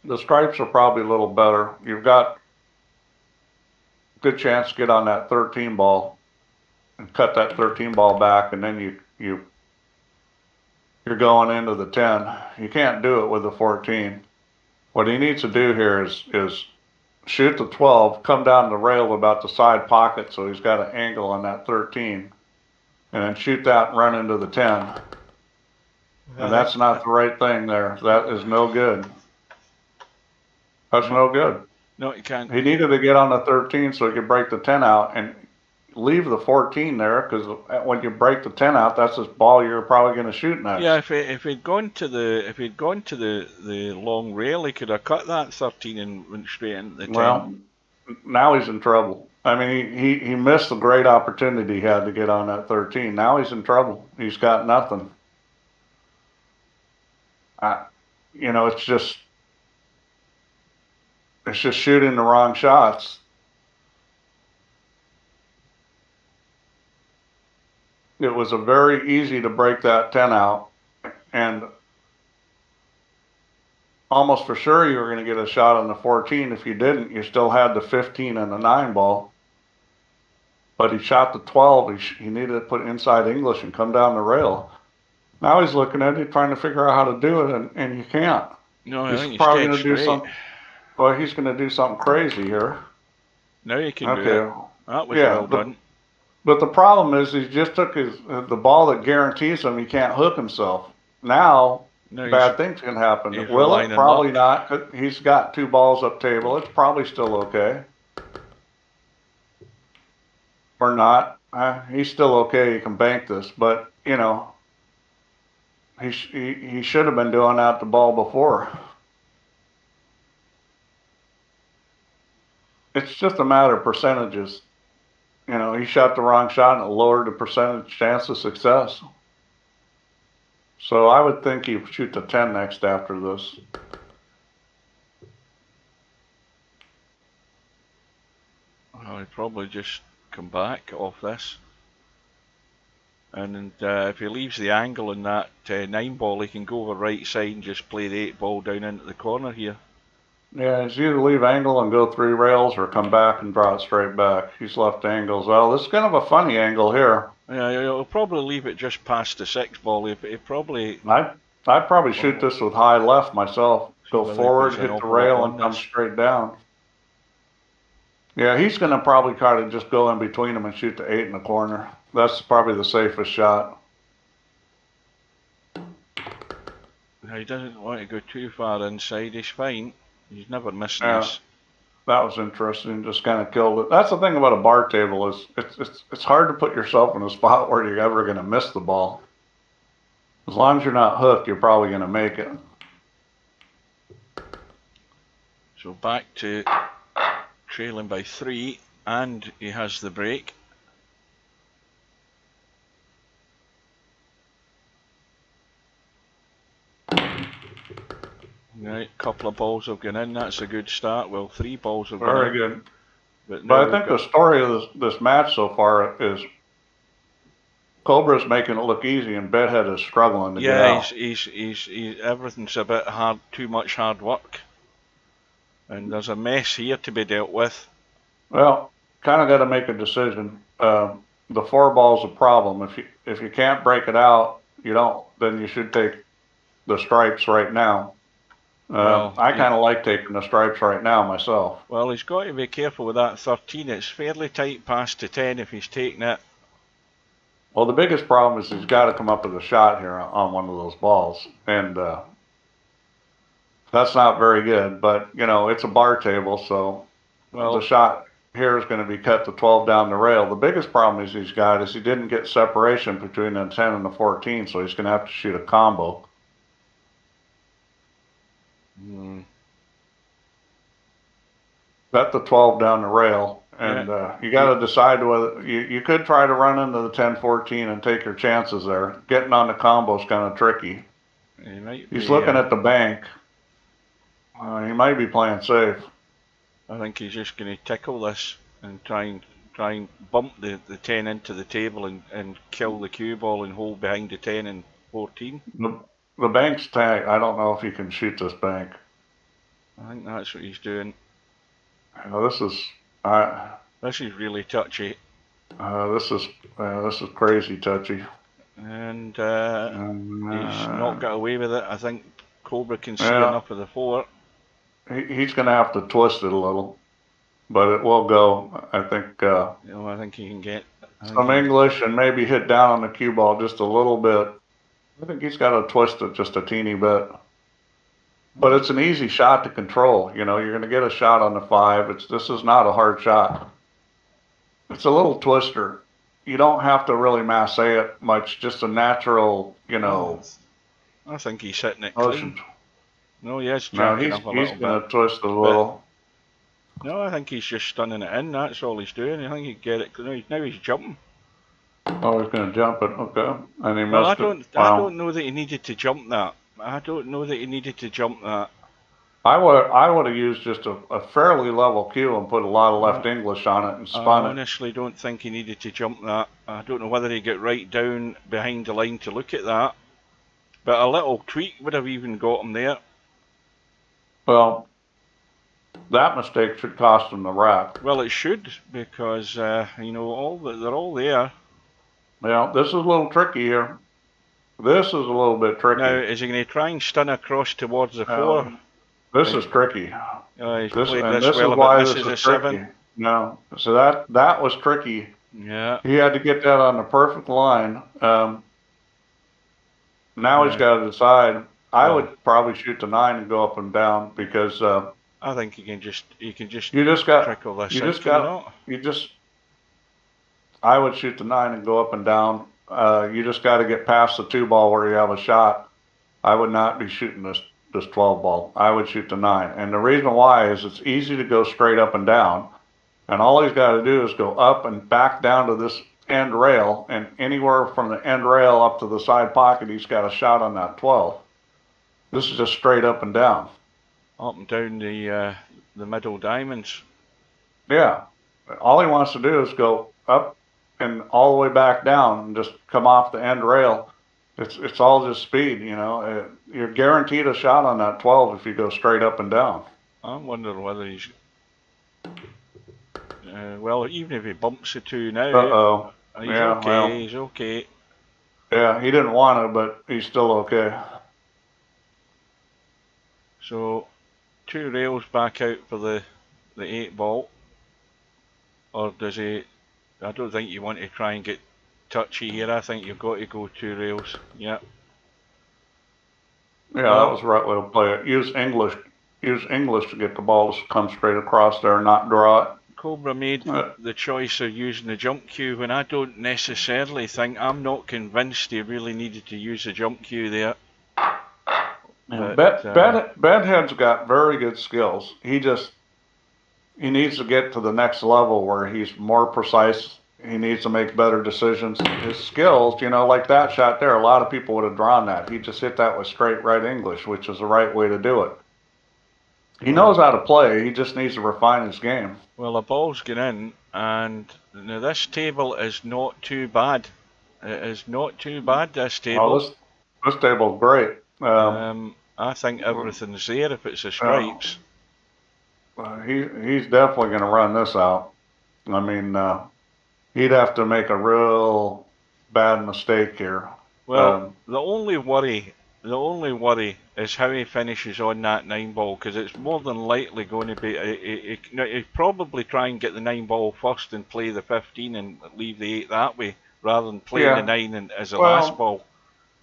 The stripes are probably a little better. You've got a good chance to get on that 13 ball and cut that 13 ball back, and then you're going into the 10. You can't do it with the 14. What he needs to do here is shoot the 12, come down the rail about the side pocket so he's got an angle on that 13, and then shoot that and run into the 10. And that's not the right thing there. That is no good. That's no good. No, you can't. He needed to get on the 13 so he could break the 10 out and leave the 14 there because when you break the 10 out, that's the ball you're probably going to shoot next. Yeah, if he'd gone to the long rail, he could have cut that 13 and went straight into the 10. Well, now he's in trouble. I mean, he missed the great opportunity he had to get on that 13. Now he's in trouble. He's got nothing. You know, it's just shooting the wrong shots. It was a very easy to break that 10 out, and almost for sure you were going to get a shot on the 14. If you didn't, you still had the 15 and the 9 ball. But he shot the 12. He needed to put inside English and come down the rail. Now he's looking at it, trying to figure out how to do it, and you can't. No, I think he's probably going to do something. Well, he's going to do something crazy here. Now you can do it. That was well done. But the problem is he just took the ball that guarantees him he can't hook himself. Now bad things can happen. Will it? Probably not. He's got 2 balls up table. It's probably still okay. Or not. He's still okay. He can bank this. But, you know, he should have been doing that the ball before. It's just a matter of percentages. You know, he shot the wrong shot and it lowered the percentage chance of success. So I would think he would shoot the 10 next after this. Well, he'd probably just come back off this. And if he leaves the angle in that 9 ball, he can go over right side and just play the 8 ball down into the corner here. Yeah, he's either leave angle and go 3 rails or come back and draw it straight back. He's left angles. Well, this is kind of a funny angle here. Yeah, he'll probably leave it just past the 6 ball. He probably... I'd probably shoot this with high left myself. Go forward, hit the rail, and come straight down. Yeah, he's going to probably try to just go in between them and shoot the 8 in the corner. That's probably the safest shot. He doesn't want to go too far inside. He's fine. He's never missed this. That was interesting. Just kind of killed it. That's the thing about a bar table is it's hard to put yourself in a spot where you're ever going to miss the ball. As long as you're not hooked, you're probably going to make it. So back to trailing by 3, and he has the break. Right, couple of balls have gone in. That's a good start. Well, 3 balls have gone in. Very good. But I think the story of this match so far is Cobra's making it look easy and Bedhead is struggling to get out. Yeah, he's everything's a bit hard, too much hard work. And there's a mess here to be dealt with. Well, kind of got to make a decision. The 4 ball's a problem. If you can't break it out, then you should take the stripes right now. Well, I kind of like taking the stripes right now myself. Well, he's got to be careful with that 13. It's fairly tight past the 10 if he's taking it. Well, the biggest problem is he's got to come up with a shot here on one of those balls. And that's not very good. But, you know, it's a bar table, so the shot here is going to be cut to 12 down the rail. The biggest problem is he didn't get separation between the 10 and the 14, so he's going to have to shoot a combo. Got the 12 down the rail, and you got to decide whether you could try to run into the 10-14 and take your chances there. Getting on the combo is kind of tricky. He's looking at the bank. He might be playing safe. I think he's just going to tickle this and try and bump the 10 into the table and kill the cue ball and hold behind the 10 and 14. The bank's tag. I don't know if he can shoot this bank. I think that's what he's doing. This is really touchy. This is crazy touchy. And he's not got away with it. I think Cobra can see enough of the 4. He's going to have to twist it a little, but it will go. I think. I think he can get some English and maybe hit down on the cue ball just a little bit. I think he's got to twist it just a teeny bit. But it's an easy shot to control. You know, you're going to get a shot on the 5. This is not a hard shot. it's a little twister. You don't have to really massage it much, just a natural, Oh, I think he's hitting it motion. clean. No, he is No, jacking up a he's little going bit. to twist a But little. no, I think he's just stunning it in. That's all he's doing. I think he get it. Now he's jumping. Oh, he's going to jump it. Okay. And he Well, missed it. I Wow. don't know that he needed to jump that. I don't know that he needed to jump that. I would have used just a fairly level cue and put a lot of left Uh, English on it and I spun it. honestly don't think he needed to jump that. I don't know whether he got right down behind the line to look at that. But a little tweak would have even got him there. Well, that mistake should cost him the rack. Well, it should, because you know, they're all there. Now, this is a little tricky here. This is a little bit tricky. Now, is he going to try and stun across towards the 4? This is tricky. He's This played and this this well, is but why this this is a is tricky. 7. No, so that was tricky. Yeah. He had to get that on the perfect line. Now he's got to decide. I would probably shoot the 9 and go up and down because I think you can just trickle this. I would shoot the 9 and go up and down. You just got to get past the 2 ball where you have a shot. I would not be shooting this 12 ball. I would shoot the 9, and the reason why is it's easy to go straight up and down, and all he's got to do is go up and back down to this end rail, and anywhere from the end rail up to the side pocket, he's got a shot on that 12. This is just straight up and down. Up and down the middle diamonds. Yeah. All he wants to do is go up and all the way back down and just come off the end rail. It's all just speed, you know. You're guaranteed a shot on that 12 if you go straight up and down. I'm wondering whether he's... well, even if he bumps the 2 now... He's okay, he's okay. Yeah, he didn't want to, but he's still okay. So, 2 rails back out for the 8 ball. Or does he... I don't think you want to try and get touchy here. I think you've got to go 2 rails. Yeah. Yeah, that was the right way to play it. Use English to get the ball to come straight across there and not draw it. Cobra made the choice of using the jump cue when I don't necessarily think, I'm not convinced he really needed to use the jump cue there. Bedhead's got very good skills. He needs to get to the next level where he's more precise. He needs to make better decisions. His skills, you know, like that shot there, a lot of people would have drawn that. He just hit that with straight right English, which is the right way to do it. He knows how to play. He just needs to refine his game. Well, the ball's gone in, and now this table is not too bad. It is not too bad, this table. Oh, this table's great. I think everything's there if it's the stripes. He's definitely going to run this out. I mean, he'd have to make a real bad mistake here. Well, the only worry is how he finishes on that 9 ball, because it's more than likely going to be. He'd probably try and get the 9 ball first and play the 15 and leave the 8 that way, rather than playing the 9 as the last ball.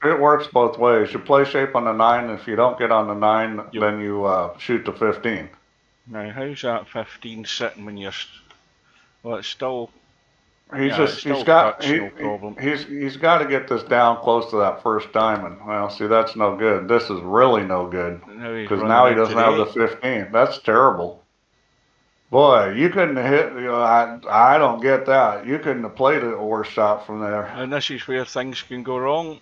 It works both ways. You play shape on the 9. If you don't get on the 9, then you shoot the 15. Now, how's that 15 sitting when you're? Well, it's still. He's got to get this down close to that first diamond. Well, see, that's no good. This is really no good because now he doesn't have the 15. That's terrible. Boy, you couldn't have hit. You know, I don't get that. You couldn't have played a worse shot from there. And this is where things can go wrong.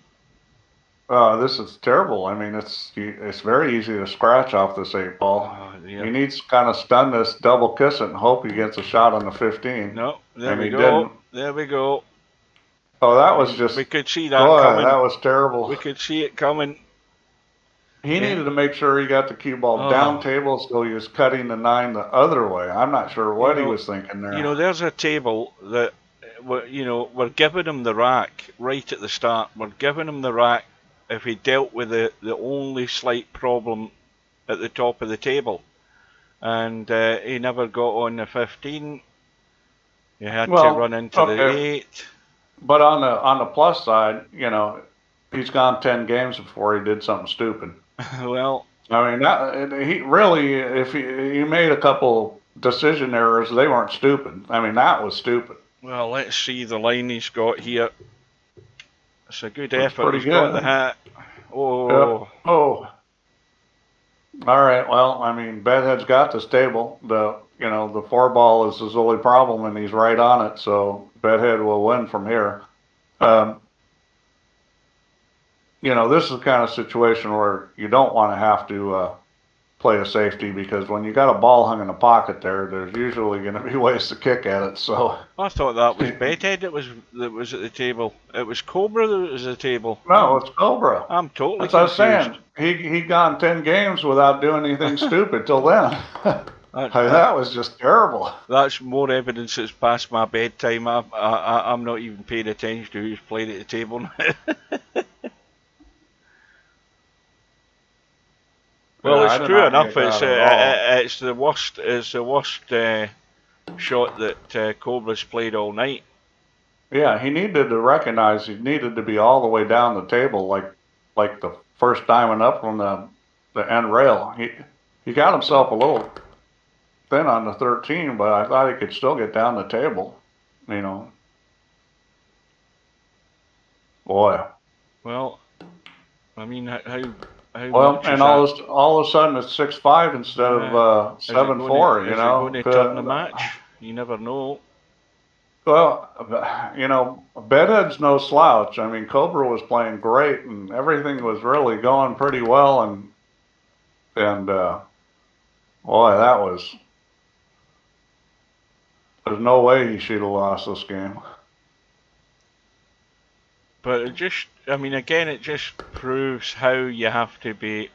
This is terrible. I mean, it's very easy to scratch off this 8 ball. He needs to kind of stun this, double kiss it, and hope he gets a shot on the 15. No, there we go. There we go. Oh, that was just... We could see that coming. That was terrible. We could see it coming. He needed to make sure he got the cue ball down table, so he was cutting the 9 the other way. I'm not sure what he was thinking there. You know, there's a table that, we're giving him the rack right at the start. We're giving him the rack if he dealt with the only slight problem at the top of the table. And he never got on the 15. He had to run into the 8. But on the plus side, you know, he's gone 10 games before he did something stupid. Well, I mean, he made a couple decision errors, they weren't stupid. I mean, that was stupid. Well, let's see the line he's got here. It's a good Looks effort. pretty He's got the good. hat. Yep. Oh, Oh. All right. Well, I mean, Bedhead's got this table. The 4-ball is his only problem, and he's right on it. So Bedhead will win from here. Um, this is the kind of situation where you don't want to have to play a safety, because when you got a ball hung in the pocket there, there's usually going to be ways to kick at it. So I thought that was Bedhead that was at the table. It was Cobra that was at the table. no, it's Cobra. I'm totally That's what I was confused. saying. He gone 10 games without doing anything stupid till then. That was just terrible. That's more evidence it's past my bedtime. I'm not even paying attention to who's playing at the table now. Well, Yeah, it's true enough. It's the worst. It's the worst shot that Cobra's played all night. Yeah, he needed to recognize he needed to be all the way down the table, like the first diamond up from the end rail. He got himself a little thin on the 13, but I thought he could still get down the table. Boy. Well, I mean, how Well, much and is all of a sudden it's 6-5 instead of 7-4. Is it going to turn the match? You never know. Well, Bedhead's no slouch. I mean, Cobra was playing great, and everything was really going pretty well, and boy, there's no way he should have lost this game. But it just proves how you have to be,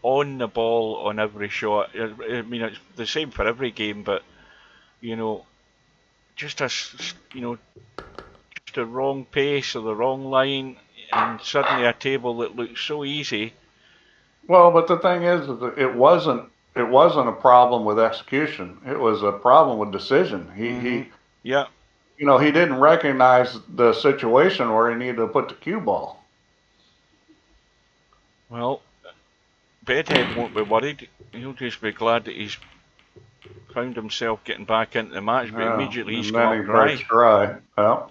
on the ball on every shot. I mean, it's the same for every game, but just just a wrong pace or the wrong line, and suddenly a table that looks so easy. Well, but the thing is that it wasn't a problem with execution. It was a problem with decision. Yeah. He didn't recognize the situation where he needed to put the cue ball. Well, Bedhead won't be worried. He'll just be glad that he's found himself getting back into the match, but immediately he's come up dry. Yeah.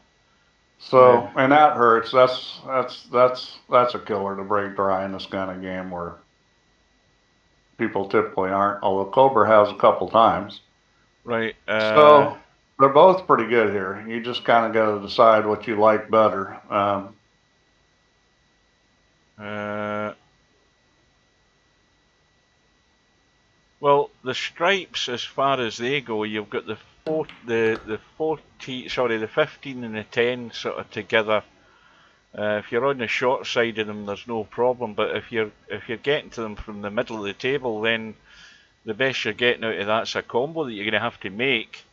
So, and that hurts. That's a killer to break dry in this kind of game where people typically aren't. Although Cobra has a couple times. Right. So they're both pretty good here. You just kind of got to decide what you like better. Well, the stripes, as far as they go, you've got the 15 and the 10 sort of together. If you're on the short side of them, there's no problem. But if you're getting to them from the middle of the table, then the best you're getting out of that's a combo that you're going to have to make.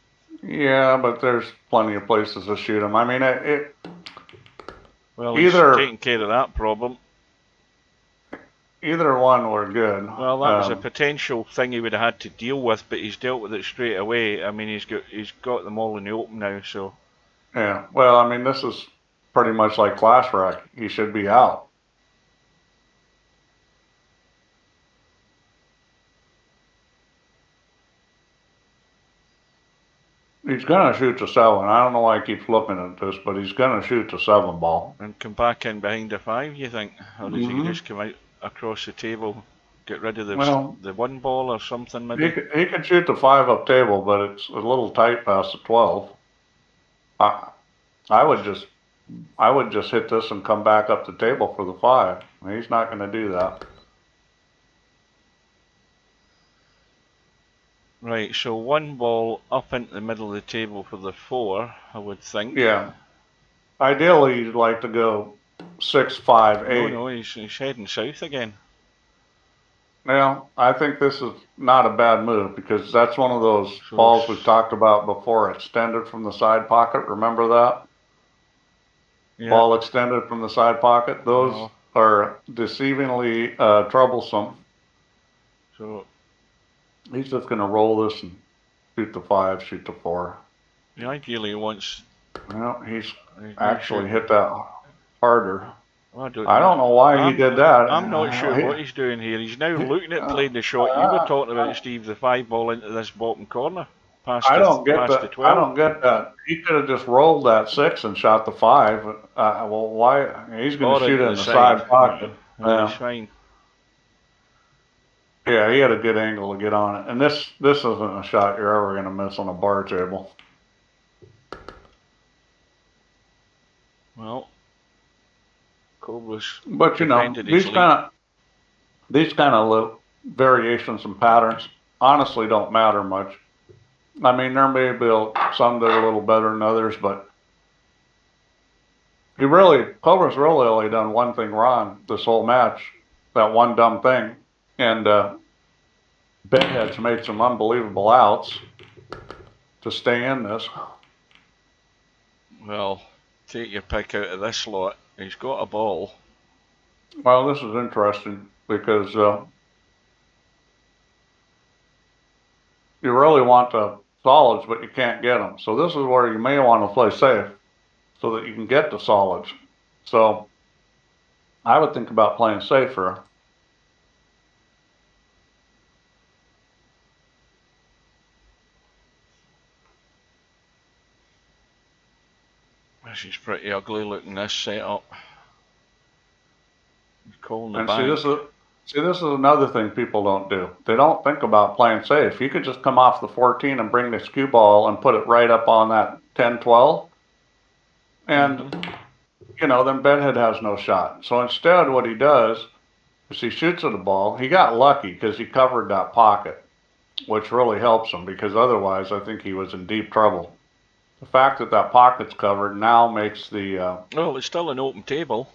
Yeah, but there's plenty of places to shoot them. I mean, well, he's taking care of that problem. Either one were good. Well, that was a potential thing he would have had to deal with, but he's dealt with it straight away. I mean, he's got them all in the open now, so. Yeah, well, I mean, this is pretty much like Clash Rack. He should be out. He's going to shoot the 7. I don't know why he keeps looking at this, but he's going to shoot the 7-ball. And come back in behind the 5, you think? Or does he just come out across the table, get rid of the 1-ball or something maybe? He can shoot the 5 up table, but it's a little tight past the 12. I would just hit this and come back up the table for the 5. He's not going to do that. Right, so 1-ball up into the middle of the table for the 4, I would think. Yeah. Ideally, you'd like to go 6, 5, 8. No, he's heading south again. Well, I think this is not a bad move, because that's one of those balls we've talked about before, extended from the side pocket. Remember that? Yeah. Ball extended from the side pocket. Those are deceivingly troublesome. So he's just going to roll this and shoot the 5, shoot the 4. Yeah, ideally he wants. Well, he's actually hit that harder. Well, I don't know why he did that. I'm not sure what he's doing here. He's now looking at playing the shot you were talking about, Steve, the 5-ball into this bottom corner past I the don't get past the that. I 12. don't get that. He could have just rolled that 6 and shot the 5. Well, why? He's going to Or shoot into it the in the side. side pocket. He's fine. Yeah, he had a good angle to get on it. And this isn't a shot you're ever going to miss on a bar table. Well, Cobra's But you know, defended his lead. these kind of little variations and patterns honestly don't matter much. I mean, there may be some that are a little better than others, but Cobra's really only done one thing wrong this whole match, that one dumb thing. And Bedhead's made some unbelievable outs to stay in this. Well, take your pick out of this lot. He's got a ball. Well, this is interesting because you really want the solids, but you can't get them. So this is where you may want to play safe so that you can get the solids. So I would think about playing safer. This is pretty ugly looking, this setup. Calling the And bank. see, this is another thing people don't do. They don't think about playing safe. You could just come off the 14 and bring this cue ball and put it right up on that 10-12. And, you know, then Bedhead has no shot. So instead what he does is he shoots at the ball. He got lucky because he covered that pocket, which really helps him because otherwise I think he was in deep trouble. The fact that that pocket's covered now makes the... well, it's still an open table.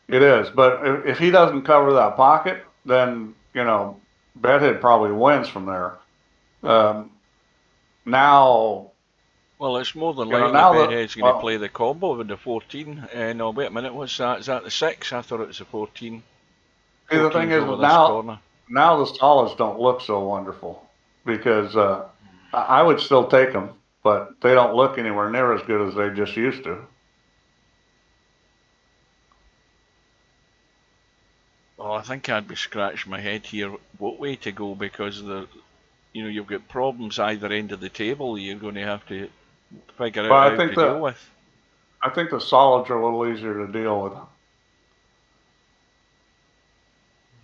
It is, but if he doesn't cover that pocket, then, you know, Bedhead probably wins from there. Now... Well, it's more than likely Bedhead's going to play the combo with the 14. No, wait a minute, what's that? Is that the 6? I thought it was the 14. See, the thing is, now the solids don't look so wonderful because I would still take them, but they don't look anywhere near as good as they just used to. Well, I think I'd be scratching my head here what way to go because you know, you've got problems either end of the table you're going to have to figure out how to deal with. I think the solids are a little easier to deal with.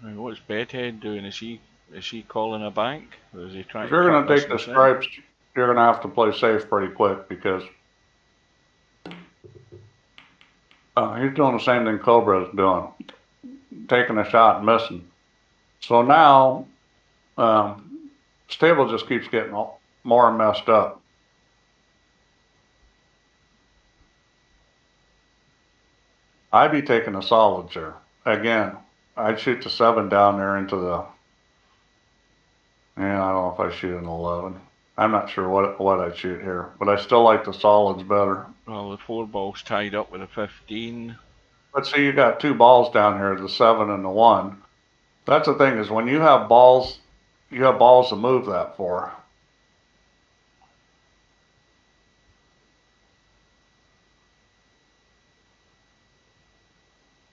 Now, what's Bedhead doing? Is he calling a bank? Or is he trying if you're going to take the stripes, you're going to have to play safe pretty quick because he's doing the same thing Cobra is doing, taking a shot and missing. So now this table just keeps getting more messed up. I'd be taking the solids here. Again, I'd shoot the 7 down there into the... Yeah, I don't know if I shoot an 11. I'm not sure what I'd shoot here, but I still like the solids better. Well, the 4 ball's tied up with a 15. But see, you got 2 balls down here, the 7 and the 1. That's the thing is when you have balls to move that for.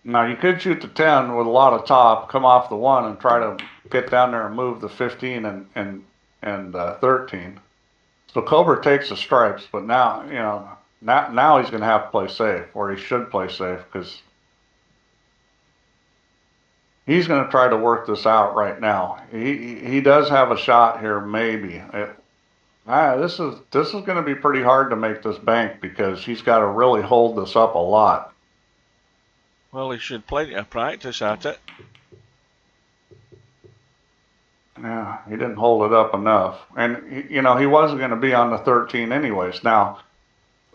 Now you could shoot the 10 with a lot of top, come off the 1 and try to get down there and move the 15 and 13. So Cobra takes the stripes, but now, you know, now he's going to have to play safe, or he should play safe, because he's going to try to work this out right now. He does have a shot here, maybe. This is going to be pretty hard to make this bank because he's got to really hold this up a lot. Well, he should plenty of practice at it. Yeah, he didn't hold it up enough. And, you know, he wasn't going to be on the 13 anyways. Now,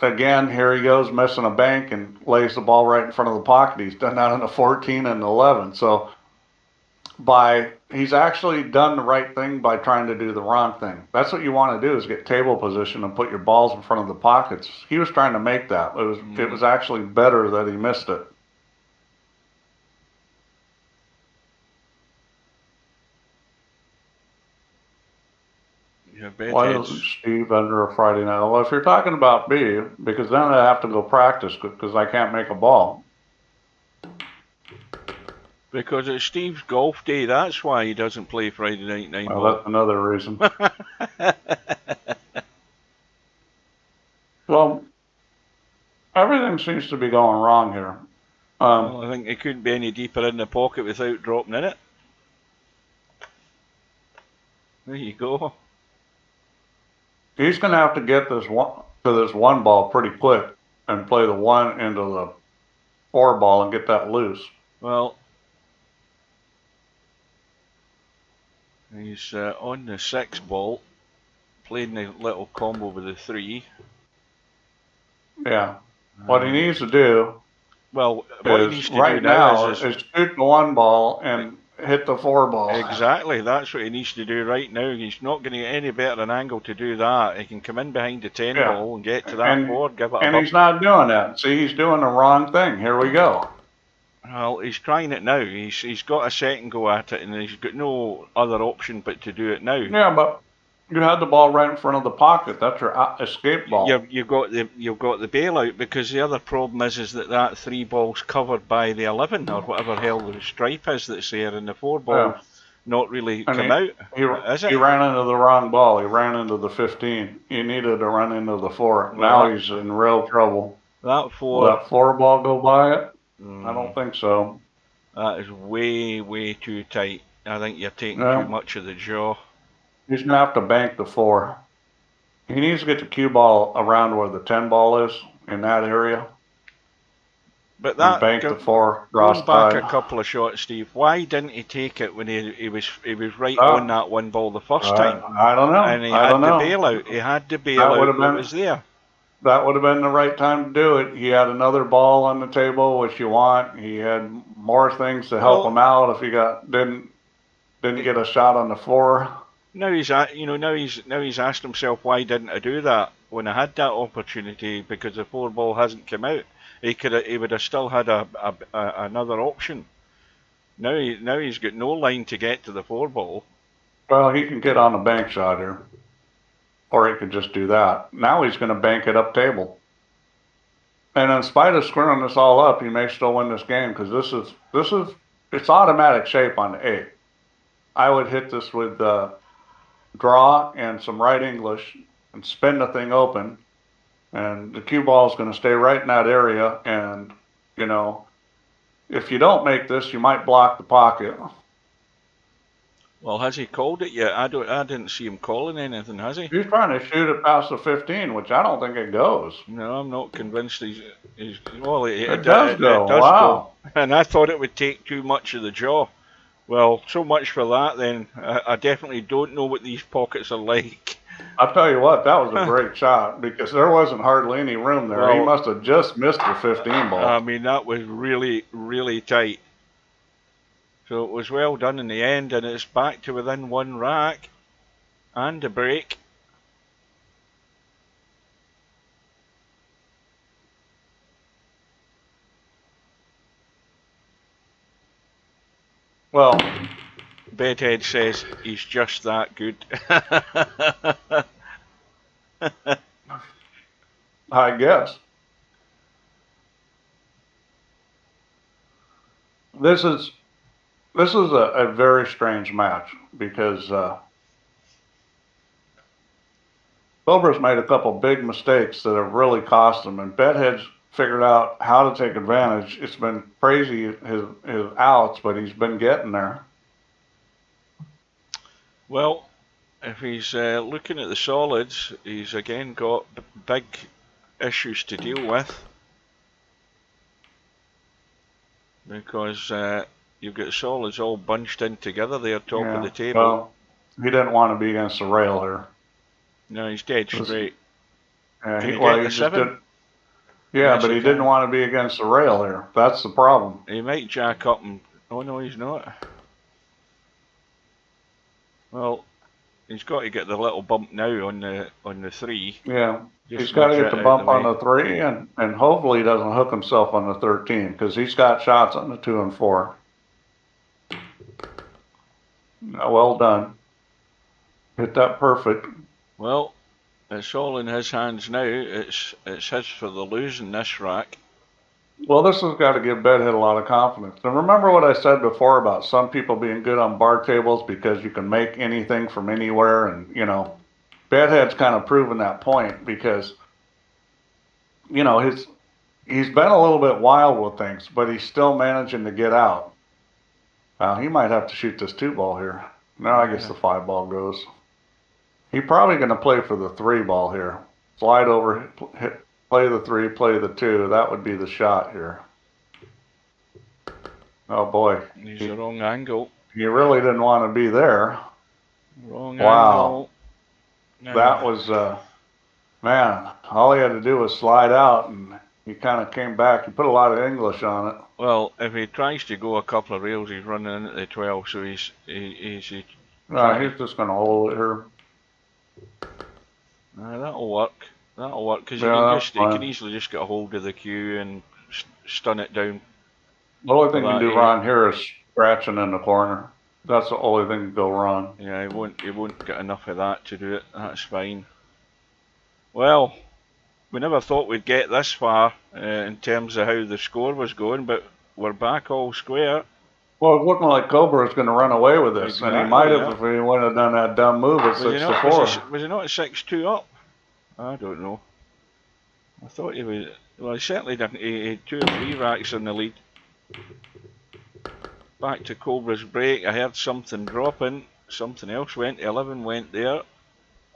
again, here he goes missing a bank and lays the ball right in front of the pocket. He's done that on the 14 and the 11. So he's actually done the right thing by trying to do the wrong thing. That's what you want to do, is get table position and put your balls in front of the pockets. He was trying to make that. It was actually better that he missed it. Why doesn't Steve enter a Friday night? Well, if you're talking about B, because then I have to go practice because I can't make a ball. Because it's Steve's golf day, that's why he doesn't play Friday night 9 ball. Well, that's another reason. Something seems to be going wrong here. Well, I think he couldn't be any deeper in the pocket without dropping in it. There you go. He's going to have to get this one ball pretty quick and play the 1 into the 4 ball and get that loose. Well, he's on the 6 ball, playing the little combo with the 3. Yeah. What he needs to do what he needs to right do now now is shoot the 1 ball and hit the 4 ball. Exactly, that's what he needs to do right now. He's not going to get any better an angle to do that. He can come in behind the 10 ball and get to that 4, give it a bump. And he's not doing that. See, he's doing the wrong thing. Here we go. Well, he's trying it now. He's got a second go at it, and he's got no other option but to do it now. Yeah, but you had the ball right in front of the pocket. That's your escape ball. You've got the bailout, because the other problem is that 3 ball's covered by the 11 or whatever hell the stripe is that's there, and the 4 ball not really come out. He ran into the wrong ball. He ran into the 15. He needed to run into the 4. Well, now he's in real trouble. That 4. Will that 4 ball go by it? I don't think so. That is way, way too tight. I think you're taking too much of the jaw. He's going to have to bank the 4. He needs to get the cue ball around where the 10 ball is, in that area. But that bank the 4, goes back a couple of shots, Steve. Why didn't he take it when he was right on that 1 ball the first time? I don't know. And he had the bailout. He had the bailout that was there. That would have been the right time to do it. He had another ball on the table, which you want. He had more things to help him out if he didn't get a shot on the 4. Now he's asked himself, why didn't I do that when I had that opportunity? Because the 4 ball hasn't come out. He would have still had another option. Now he's got no line to get to the 4 ball. Well, he can get on a bank shot here. Or he could just do that. Now he's going to bank it up table. And in spite of screwing this all up, he may still win this game, because it's automatic shape on the 8. I would hit this with draw and some right English and spin the thing open. And the cue ball is going to stay right in that area. And, if you don't make this, you might block the pocket. Well, has he called it yet? I didn't see him calling anything, has he? He's trying to shoot it past the 15, which I don't think it goes. No, I'm not convinced well, it does go. Wow. Go. And I thought it would take too much of the jaw. Well, so much for that then. I definitely don't know what these pockets are like. I'll tell you what, that was a great shot, because there wasn't hardly any room there. Well, he must have just missed the 15 ball. I mean, that was really, really tight. So it was well done in the end, and it's back to within 1 rack and a break. Well, Bedhead says he's just that good. I guess. This is a very strange match, because Cobra's made a couple big mistakes that have really cost him, and Bedhead's figured out how to take advantage. It's been crazy, his outs, but he's been getting there. Well, if he's looking at the solids, he's again got big issues to deal with, because you've got solids all bunched in together there, top of the table. Well, he didn't want to be against the rail here. No, he's dead straight. Yeah, he just did. Yeah, but he didn't want to be against the rail here. That's the problem. He might jack up and... Oh, no, he's not. Well, he's got to get the little bump now on the 3. Yeah, he's got to get the bump on the 3, and hopefully he doesn't hook himself on the 13, because he's got shots on the 2 and 4. Well done. Hit that perfect. Well, it's all in his hands now. It's his for the lose in this rack. Well, this has got to give Bedhead a lot of confidence. And remember what I said before about some people being good on bar tables because you can make anything from anywhere, and Bedhead's kind of proven that point, because he's been a little bit wild with things, but he's still managing to get out. He might have to shoot this 2-ball here. No, I guess the 5-ball goes. He's probably going to play for the 3-ball here. Slide over, play the 3, play the 2. That would be the shot here. Oh boy. He's the wrong angle. He really didn't want to be there. Wrong wow. angle. That was, man, all he had to do was slide out, and he kind of came back. He put a lot of English on it. Well, if he tries to go a couple of rails, he's running into the 12, so he's he's just going to hold it here. That'll work. That'll work, because you can easily just get a hold of the cue and stun it down. The only thing you can do wrong here is scratching in the corner. That's the only thing to go wrong. Yeah, he won't get enough of that to do it. That's fine. Well, we never thought we'd get this far in terms of how the score was going, but we're back all square. Well, it's looking like Cobra is going to run away with this, and he might have if he wouldn't have done that dumb move at 6-4. Was he not at 6-2 up? I don't know. I thought he was. Well, he certainly didn't. He had 2 or 3 racks in the lead. Back to Cobra's break. I heard something dropping. Something else went. 11 went there.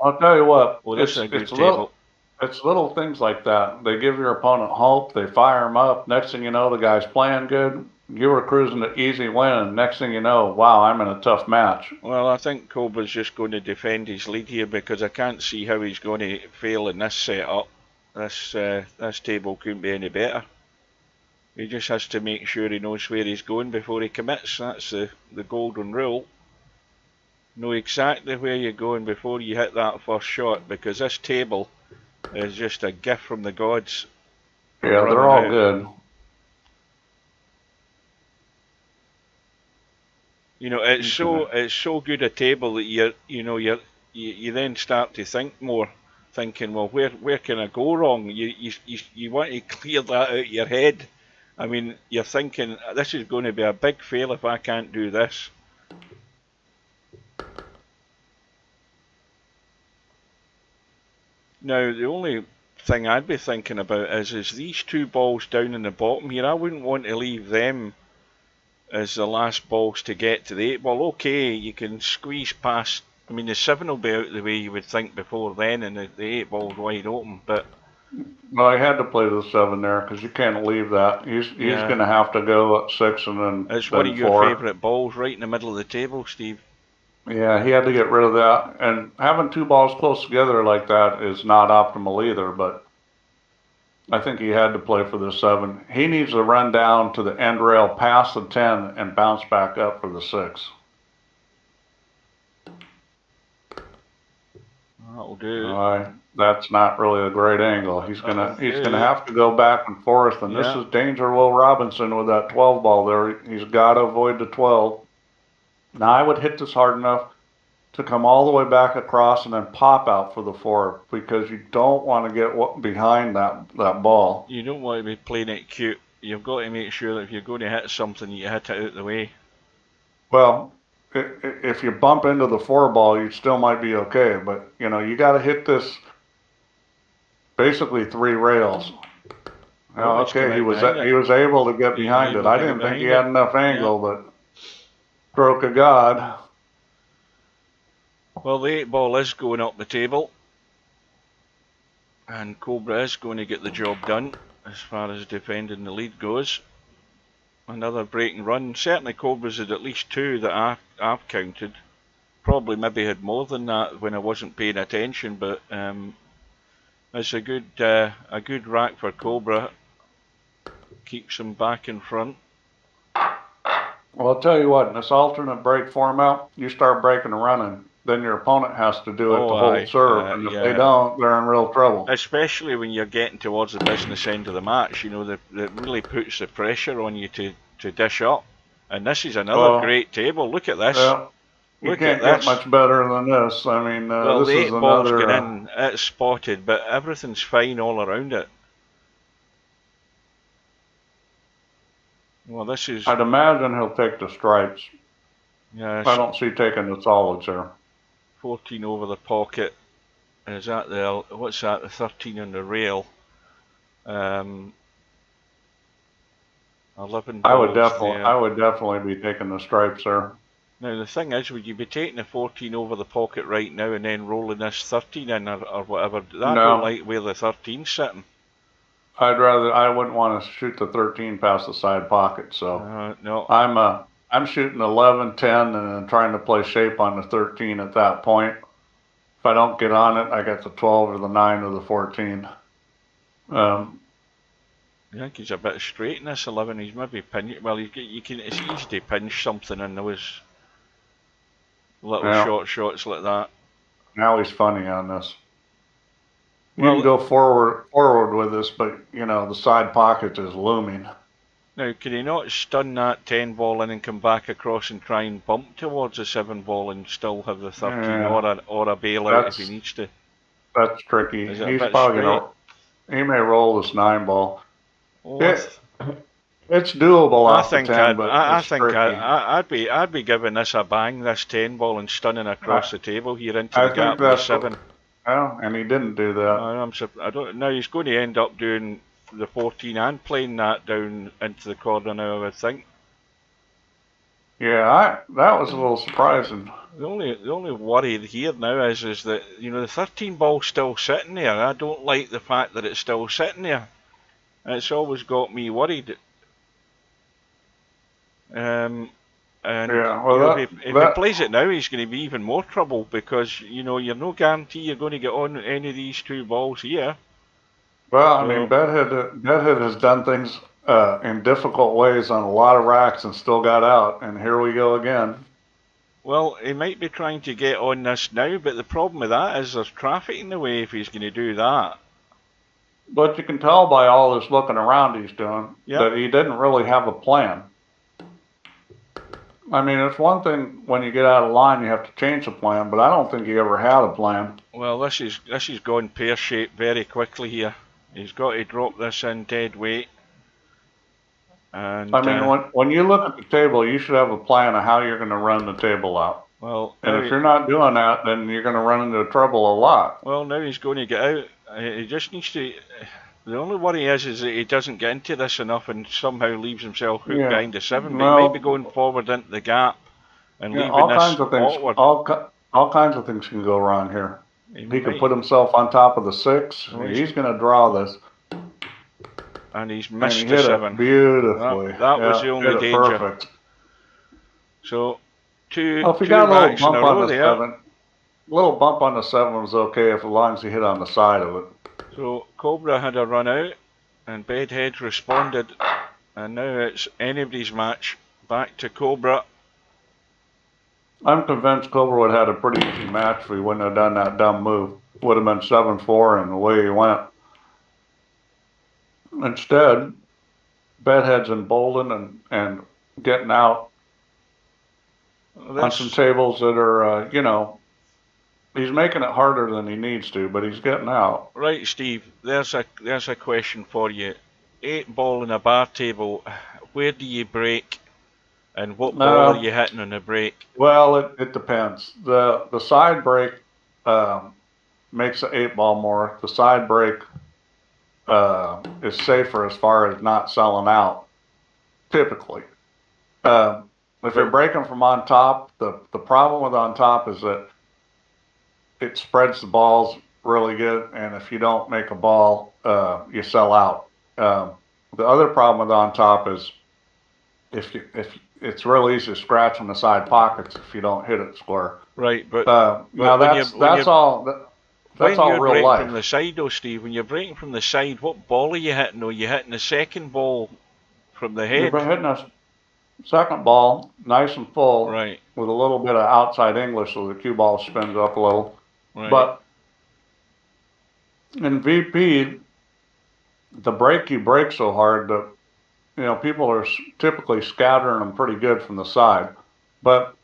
I'll tell you what. Oh, this is a good table. It's little things like that. They give your opponent hope. They fire him up. Next thing you know, the guy's playing good. You were cruising to easy win, and next thing you know, wow, I'm in a tough match. Well, I think Cobra's just going to defend his lead here, because I can't see how he's going to fail in this setup. This table couldn't be any better. He just has to make sure he knows where he's going before he commits. That's the golden rule. Know exactly where you're going before you hit that first shot, because this table is just a gift from the gods. Yeah, they're all good. You know, it's so good a table that you then start to think more, thinking, well, where can I go wrong? You want to clear that out of your head. I mean, you're thinking, this is going to be a big fail if I can't do this. Now, the only thing I'd be thinking about is these 2 balls down in the bottom here. I wouldn't want to leave them as the last balls to get to the 8-ball. Okay, you can squeeze past. I mean, the 7 will be out the way you would think before then, and the 8-ball's wide open, but... Well, I had to play the 7 there, because you can't leave that. He's going to have to go at 6 and then it's one of your favourite balls, right in the middle of the table, Steve. Yeah, he had to get rid of that. And having 2 balls close together like that is not optimal either, but I think he had to play for the 7. He needs to run down to the end rail past the 10 and bounce back up for the 6. That'll do. All right. That's not really a great angle. He's gonna have to go back and forth, and this is danger Will Robinson with that 12 ball there. He's got to avoid the 12. Now I would hit this hard enough to come all the way back across and then pop out for the 4, because you don't want to get behind that ball. You don't want to be playing it cute. You've got to make sure that if you're going to hit something, you hit it out the way. Well, if you bump into the 4 ball, you still might be okay, but you got to hit this basically 3 rails. Oh, okay, he was able to get behind it. I didn't think he had enough angle, but stroke of God. Well, the 8-ball is going up the table, and Cobra is going to get the job done as far as defending the lead goes. Another break and run. Certainly Cobra's had at least 2 that I've counted. Probably maybe had more than that when I wasn't paying attention, but it's a good rack for Cobra. Keeps him back in front. Well, I'll tell you what, in this alternate break format, you start breaking and running, then your opponent has to do it to hold serve, and if they don't, they're in real trouble. Especially when you're getting towards the business end of the match, that really puts the pressure on you to dish up. And this is another great table. Look at this. Yeah, you can't get much better than this. I mean, well, this the is 8-ball's another. Gone in, it's spotted, but everything's fine all around it. Well, this is... I'd imagine he'll take the stripes. Yes. I don't see taking the solids there. 14 over the pocket. Is that what's that, the 13 on the rail? 11 I would balls there. definitely be taking the stripes there. Now the thing is, would you be taking the 14 over the pocket right now and then rolling this 13 in or whatever? I don't No, like where the 13's sitting. I wouldn't want to shoot the 13 past the side pocket. So No. I'm shooting 11, 10, and then trying to play shape on the 13 at that point. If I don't get on it, I got the 12 or the 9 or the 14. I think he's a bit straight in this 11. He's maybe pinch. Well, it's easy to pinch something in those little Now, short shots like that. now he's funny on this. You can Well, go forward with this, but you know the side pocket is looming. now can he not stun that 10 ball in and come back across and try and bump towards the 7 ball and still have the 13 Yeah, or a bailout if he that's needs to? that's tricky. Is it a He's bit probably straight? gonna he may roll this 9 ball. Oh, It's doable I off the think 10, but I it's think tricky. I'd be giving this a bang, this 10 ball, and stunning across I, the table here into I the think gap with the that's 7. well, and he didn't do that. I don't. Now he's going to end up doing the 14 and playing that down into the corner now, I would think. Yeah, that was a little surprising. The only worry here now is that the 13 ball's still sitting there. I don't like the fact that it's still sitting there. It's always got me worried. And Yeah, well if he plays it now, he's going to be even more trouble because you're no guarantee you're going to get on any of these 2 balls here. well, I mean, So Bedhead has done things in difficult ways on a lot of racks and still got out, and here we go again. well, he might be trying to get on this now, but the problem with that is there's traffic in the way if he's going to do that. But you can tell by all this looking around he's doing Yep. that he didn't really have a plan. I mean, it's one thing when you get out of line you have to change the plan, but I don't think he ever had a plan. Well, this is gone pear-shaped very quickly here. He's got to drop this in dead weight. And I mean, when you look at the table, you should have a plan of how you're going to run the table out. well, And if you're not doing that, then you're going to run into trouble a lot. well, now he's going to get out. He just needs to. The only worry is that he doesn't get into this enough and somehow leaves himself hooked behind the 7. But he might be going forward into the gap and leaving all this kinds of things. awkward. All kinds of things can go wrong here. He might. could put himself on top of the 6. Oh, He's going to draw this. And he's And missed he the hit 7. it beautifully. That was the only hit it danger. Perfect. So two Well, if he got a little racks in a bump row on the there. 7, little bump on the 7 was okay as long as he hit on the side of it. So Cobra had a run out, and Bedhead responded, and now it's anybody's match. Back to Cobra. I'm convinced Cobra would have had a pretty easy match if he wouldn't have done that dumb move. Would have been 7-4 and the way he went. Instead, Bedhead's emboldened and getting out on some tables that are, he's making it harder than he needs to, but he's getting out. Right, Steve, there's a question for you. 8 ball in a bar table, where do you break? And what ball are you hitting on the break? Well, it depends. The side break makes the 8 ball more. The side break is safer as far as not selling out, typically. If you're breaking from on top, the problem with on top is that it spreads the balls really good, and if you don't make a ball, you sell out. The other problem with on top is if it's real easy to scratch on the side pockets if you don't hit it square. Right, but now that's all real life. From the side, though, Steve, when you're breaking from the side, what ball are you hitting? Are you hitting the second ball from the head? You're hitting a second ball, nice and full, right, with a little bit of outside English, so the cue ball spins up a little. Right. But in VP, the break you break so hard that people are typically scattering them pretty good from the side, but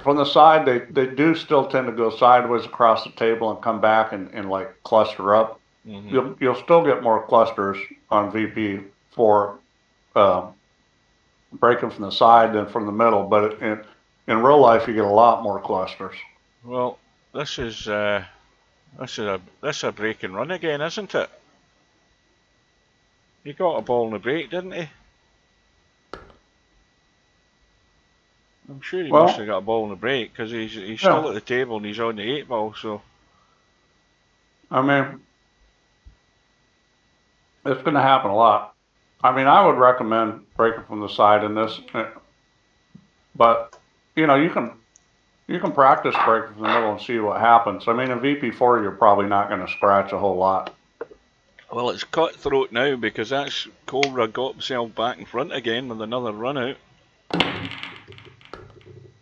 from the side they do still tend to go sideways across the table and come back and like cluster up. Mm-hmm. You'll still get more clusters on VP4 breaking from the side than from the middle, but in real life you get a lot more clusters. Well, this is a break and run again, isn't it? He got a ball in the break, didn't he? I'm sure he must have Well, got a ball in the break because he's still yeah. at the table and he's on the 8 ball. So I mean, it's going to happen a lot. I mean, I would recommend breaking from the side in this, but you know, you can practice breaking from the middle and see what happens. I mean, in VP4, you're probably not going to scratch a whole lot. well, it's cutthroat now because that's Cobra got himself back in front again with another run out.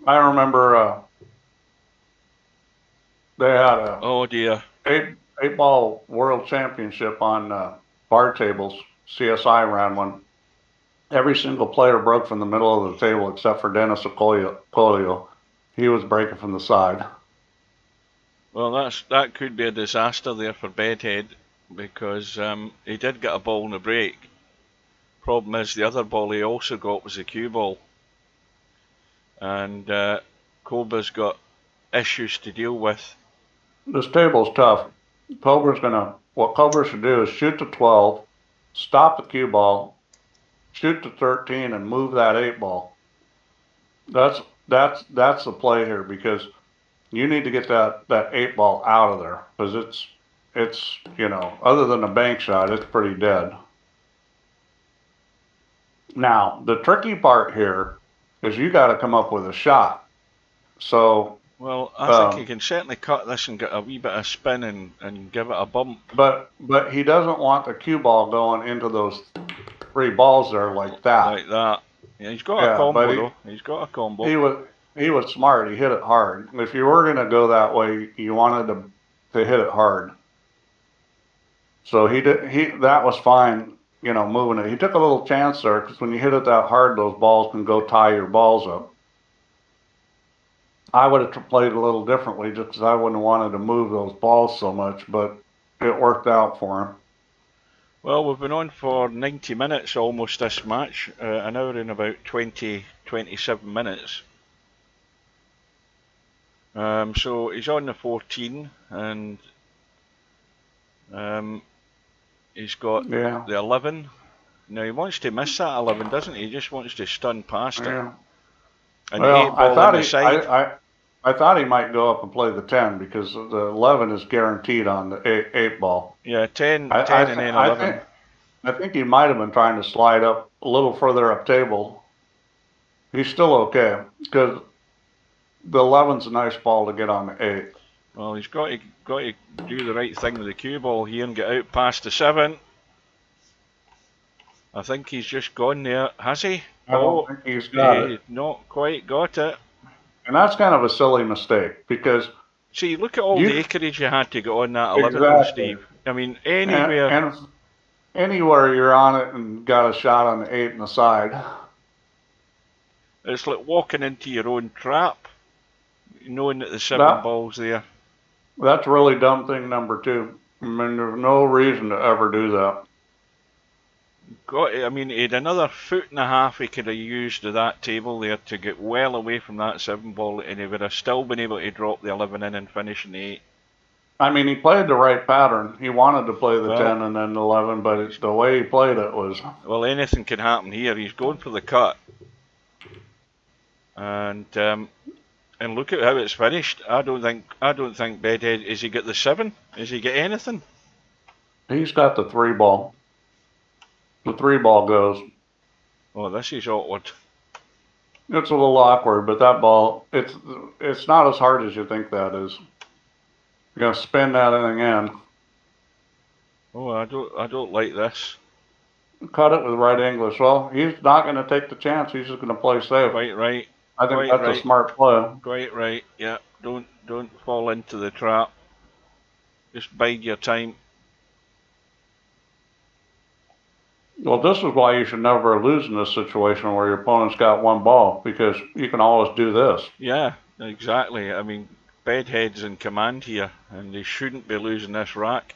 I remember they had a Oh dear. eight ball world championship on bar tables. CSI ran one. Every single player broke from the middle of the table except for Dennis Ocolio. He was breaking from the side. Well, that could be a disaster there for Bedhead because he did get a ball in the break. Problem is the other ball he also got was a cue ball, and Cobra's got issues to deal with. This table's tough. What Cobra should do is shoot to 12, stop the cue ball, shoot to 13, and move that 8 ball. That's the play here because you need to get that 8 ball out of there because it's you know, other than a bank shot, it's pretty dead. Now the tricky part here is you got to come up with a shot. So Well, I think he can certainly cut this and get a wee bit of spin and give it a bump. but he doesn't want the cue ball going into those 3 balls there like that. Like that. Yeah, he's got a Yeah, combo though. He's got a combo. He was smart. He hit it hard. If you were gonna go that way, you wanted to hit it hard. So that was fine. You know, moving it. He took a little chance there because when you hit it that hard, those balls can go tie your balls up. I would have played a little differently just because I wouldn't have wanted to move those balls so much, but it worked out for him. Well, we've been on for 90 minutes almost this match, an hour and about 27 minutes. So he's on the 14 and he's got the 11. Now he wants to miss that 11, doesn't he? He just wants to stun past it. And well, the 8 ball on the side. I thought he might go up and play the 10 because the 11 is guaranteed on the 8 ball. Yeah, 10 and then 11. I think he might have been trying to slide up a little further up table. He's still okay because the 11's a nice ball to get on the 8. Well, he's got to do the right thing with the cue ball here and get out past the 7. I think he's just gone there, has he? I don't think he's got it. Not quite got it. And that's kind of a silly mistake because... See, look at all the acreage you had to get on that 11, Steve. I mean, anywhere... And anywhere you're on it and got a shot on the 8 and the side. It's like walking into your own trap, knowing that the 7 ball's there. That's really dumb thing number 2. I mean, there's no reason to ever do that. I mean, he had another 1.5 foot he could have used to that table there to get well away from that 7 ball, and he would have still been able to drop the 11 in and finish in the 8. I mean, he played the right pattern. He wanted to play the 10 and then the 11, but it's the way he played it was... Well, anything can happen here. He's going for the cut. And look at how it's finished. I don't think Bedhead... Has he got the 7? Has he got anything? He's got the 3 ball. The 3 ball goes. Oh, this is awkward. It's a little awkward, but that ball, it's not as hard as you think that is. You're gonna spin that thing in. Oh, I don't like this. Cut it with right English. Well, he's not gonna take the chance. He's just gonna play safe. Quite right. I think that's a smart play. Quite right. Yeah. Don't fall into the trap. Just bide your time. Well, this is why you should never lose in this situation where your opponent's got 1 ball, because you can always do this. Yeah, exactly. I mean, Bedhead's in command here, and they shouldn't be losing this rack.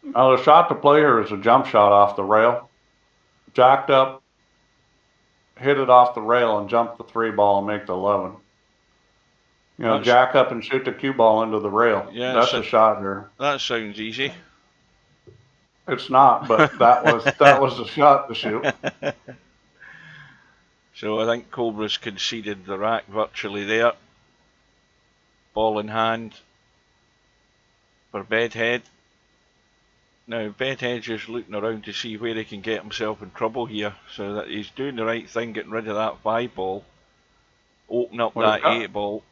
Now, the shot to play here is a jump shot off the rail. Jacked up, hit it off the rail, and jump the 3 ball and make the 11. You know, jack up and shoot the cue ball into the rail. Yeah, that's a shot here. That sounds easy. It's not, but that was the shot to shoot. So I think Cobra's conceded the rack virtually there. Ball in hand for Bedhead. Now Bedhead's just looking around to see where he can get himself in trouble here, so that he's doing the right thing, getting rid of that 5 ball, open up Well, that 8 ball.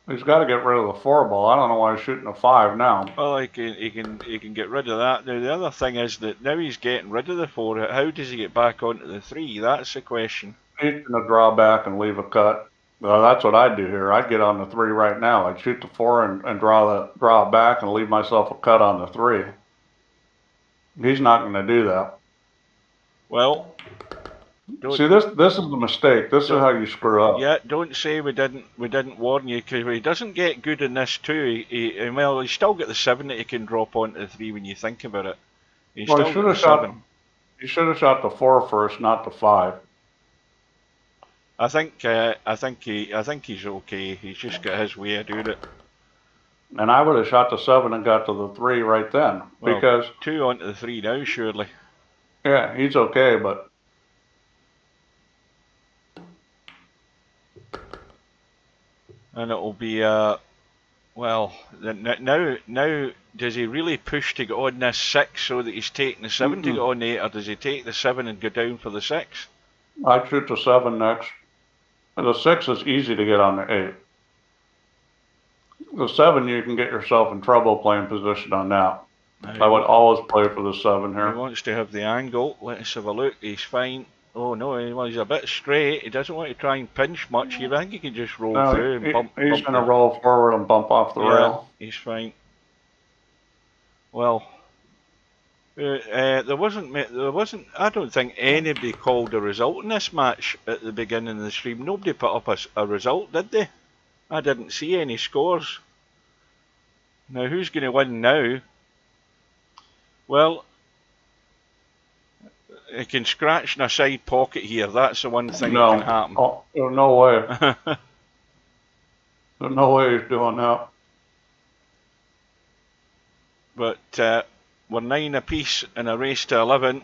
He's got to get rid of the 4 ball. I don't know why he's shooting a 5 now. Well, he can get rid of that. Now the other thing is that now he's getting rid of the 4. How does he get back onto the 3? That's the question. He's going to draw back and leave a cut. Well, that's what I'd do here. I'd get on the 3 right now. I'd shoot the 4 and draw it back and leave myself a cut on the 3. He's not going to do that. Well, see, this is the mistake. This is how you screw up. Yeah, don't say we didn't warn you, because he doesn't get good in this too. Well, he's still got the 7 that he can drop onto the 3 when you think about it. He should have shot the 4 first, not the 5. I think he's okay. He's just got his way of doing it. And I would have shot the 7 and got to the 3 right then, well, because 2 onto the 3 now, surely. Yeah, he's okay, but and it'll be well, now does he really push to get on this 6 so that he's taking the 7 to get on the 8, or does he take the 7 and go down for the 6? I'd shoot the 7 next. The 6 is easy to get on the 8. The 7, you can get yourself in trouble playing position on that. I would always play for the 7 here. He wants to have the angle. Let's have a look. He's fine. Oh no, he's a bit straight. He doesn't want to try and pinch much here. I think he can just roll through and bump. He's going to roll forward and bump off the rail. He's fine. Well, there wasn't. I don't think anybody called a result in this match at the beginning of the stream. Nobody put up a result, did they? I didn't see any scores. Now, who's going to win now? Well, he can scratch in a side pocket here. That's the one thing that can happen. Oh, there's no way. There's no way he's doing that. But we're 9 apiece in a race to 11.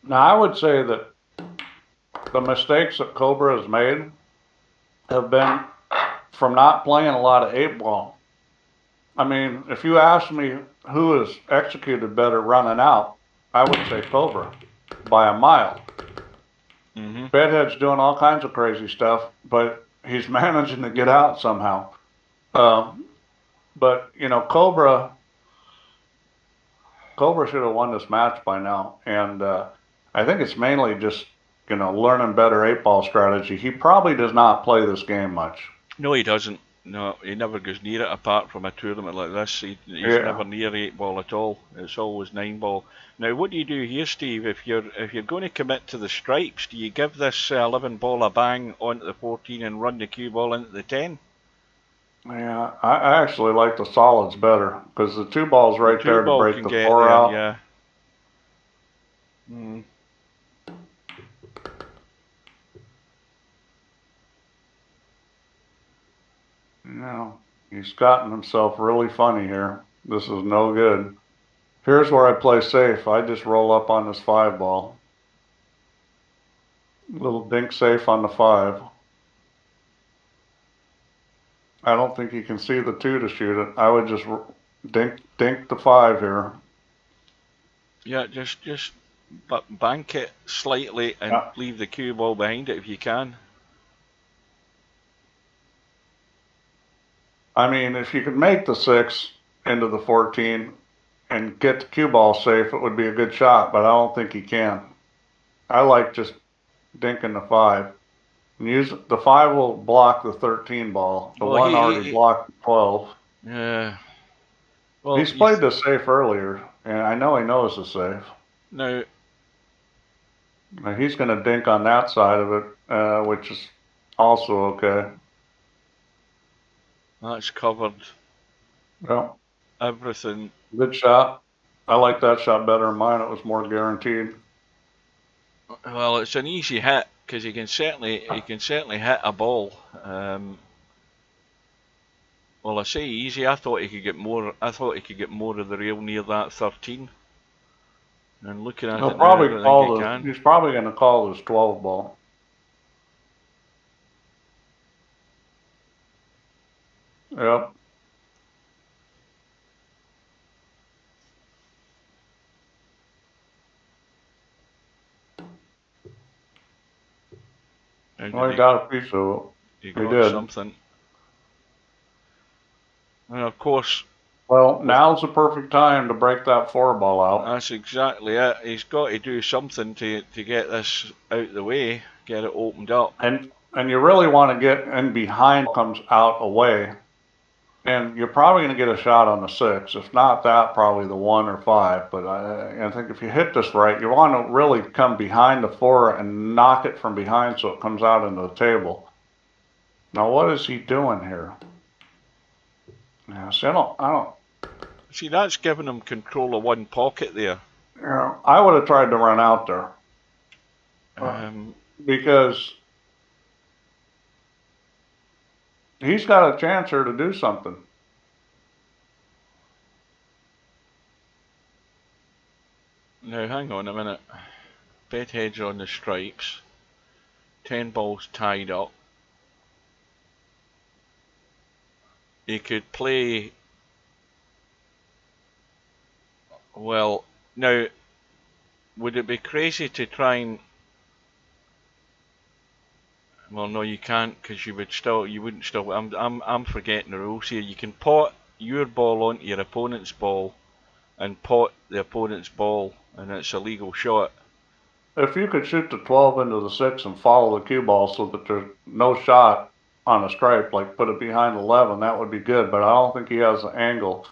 Now, I would say that the mistakes that Cobra has made have been from not playing a lot of 8 ball. I mean, if you ask me who has executed better running out, I would say Cobra by a mile. Bedhead's doing all kinds of crazy stuff, but he's managing to get out somehow. But, you know, Cobra should have won this match by now. And I think it's mainly just, you know, learning better 8 ball strategy. He probably does not play this game much. No, he doesn't. No, he never goes near it apart from a tournament like this. He's never near 8 ball at all. It's always 9 ball. Now, what do you do here, Steve? If you're going to commit to the stripes, do you give this 11 ball a bang onto the 14 and run the cue ball into the 10? Yeah, I actually like the solids better, because the 2 ball's right there to break the 4 out. Yeah. No, he's gotten himself really funny here. This is no good. Here's where I play safe. I just roll up on this 5 ball. Little dink safe on the 5. I don't think he can see the 2 to shoot it. I would just dink the 5 here. Yeah, just bank it slightly and leave the cue ball behind it if you can. I mean, if you could make the 6 into the 14 and get the cue ball safe, it would be a good shot, but I don't think he can. I like just dinking the 5. And the 5 will block the 13 ball. The 1 already blocked the 12. Yeah. Well, he's played the safe earlier, and I know he knows the safe. Now he's going to dink on that side of it, which is also okay. That's covered. Yeah. Everything. Good shot. I like that shot better than mine. It was more guaranteed. Well, it's an easy hit because he can certainly hit a ball. Well, I say easy. I thought he could get more. I thought he could get more of the rail near that 13. And looking at He'll it now, I probably don't think he call can. he's probably going to call this 12 ball. Yep. Well, he got a piece of it. He He got did. something. And of course. Well, now's the perfect time to break that 4 ball out. That's exactly it. He's got to do something to get this out of the way, get it opened up. And you really want to get in behind comes out away. And you're probably going to get a shot on the 6. If not that, probably the 1 or 5. But I think if you hit this right, you want to really come behind the 4 and knock it from behind so it comes out into the table. Now, what is he doing here? Yeah, see, I don't. See, that's giving him control of one pocket there. Yeah, I would have tried to run out there. Because he's got a chance here to do something. Now, hang on a minute. Bedhead's on the stripes. 10 balls tied up. He could play. Well, now, would it be crazy to try and? Well, no, you can't, because you wouldn't still. I'm forgetting the rules here. You can pot your ball onto your opponent's ball, and pot the opponent's ball, and it's a legal shot. If you could shoot the 12 into the 6 and follow the cue ball so that there's no shot on a stripe, like put it behind 11, that would be good, but I don't think he has the angle.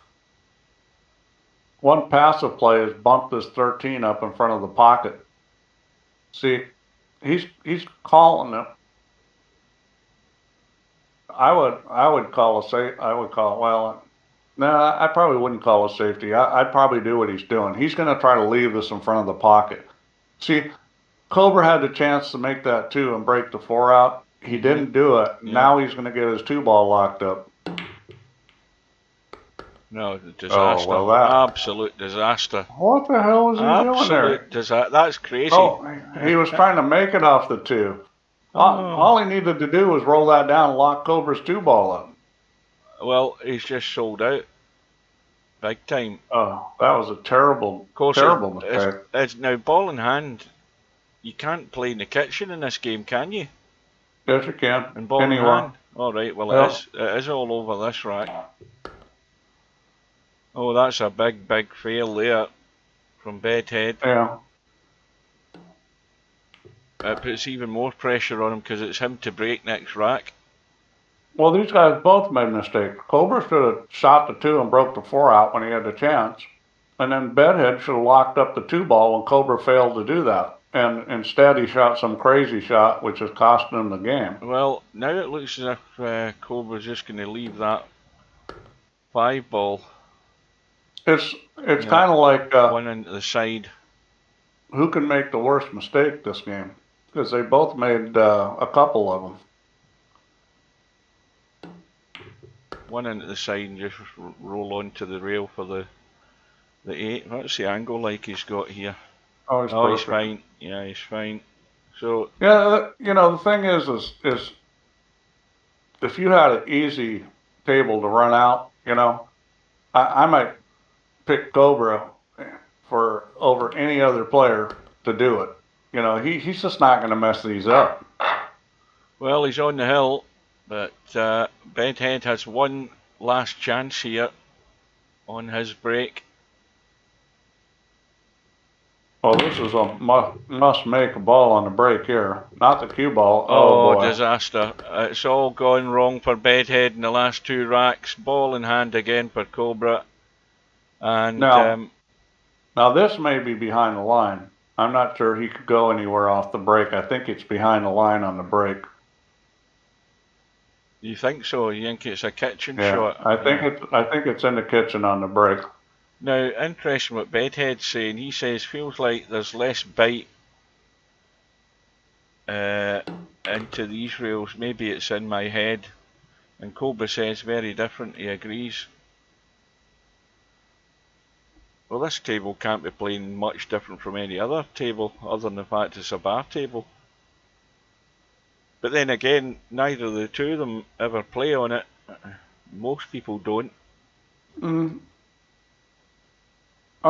One passive play is bump this 13 up in front of the pocket. See, he's calling it. I would call a safe. Well, nah, I probably wouldn't call a safety. I'd probably do what he's doing. He's going to try to leave this in front of the pocket. See, Cobra had the chance to make that 2 and break the 4 out. He didn't do it. Yeah. Now he's going to get his 2 ball locked up. No, disaster. Oh, well, absolute disaster. What the hell was he doing there? Absolute disaster. That's crazy. Oh, he was trying to make it off the 2. All he needed to do was roll that down and lock Cobra's 2 ball up. Well, he's just sold out. Big time. Oh, that was a terrible mistake. It's now ball in hand. You can't play in the kitchen in this game, can you? Yes, you can. And ball in hand. All right. Well, it is all over this rack. Oh, that's a big fail there from Bedhead. Yeah. It puts even more pressure on him because it's him to break next rack. Well, these guys both made mistakes. Cobra should have shot the 2 and broke the 4 out when he had the chance. And then Bedhead should have locked up the 2 ball when Cobra failed to do that. And instead he shot some crazy shot, which is costing him the game. Well, now it looks as if Cobra's just going to leave that 5 ball. It's kind of like... one into the side. Who can make the worst mistake this game? Because they both made a couple of them. One into the side and just roll onto the rail for the 8. What's the angle like he's got here? Oh, he's fine. Yeah, he's fine. So yeah, you know, the thing is if you had an easy table to run out, you know, I might pick Cobra for over any other player to do it. You know, he's just not going to mess these up. Well, he's on the hill, but Bedhead has one last chance here on his break. Oh, this is a must make a ball on the break here, not the cue ball. Oh boy. Disaster. It's all gone wrong for Bedhead in the last 2 racks. Ball in hand again for Cobra. And now this may be behind the line. I'm not sure he could go anywhere off the break. I think it's behind the line on the break. You think so? You think it's a kitchen yeah, shot? I think it's in the kitchen on the break. Now, interesting what Bedhead's saying. He says feels like there's less bite into these rails. Maybe it's in my head. And Cobra says very different, he agrees. Well, this table can't be playing much different from any other table, other than the fact it's a bar table. But then again, neither of the two of them ever play on it. Most people don't. I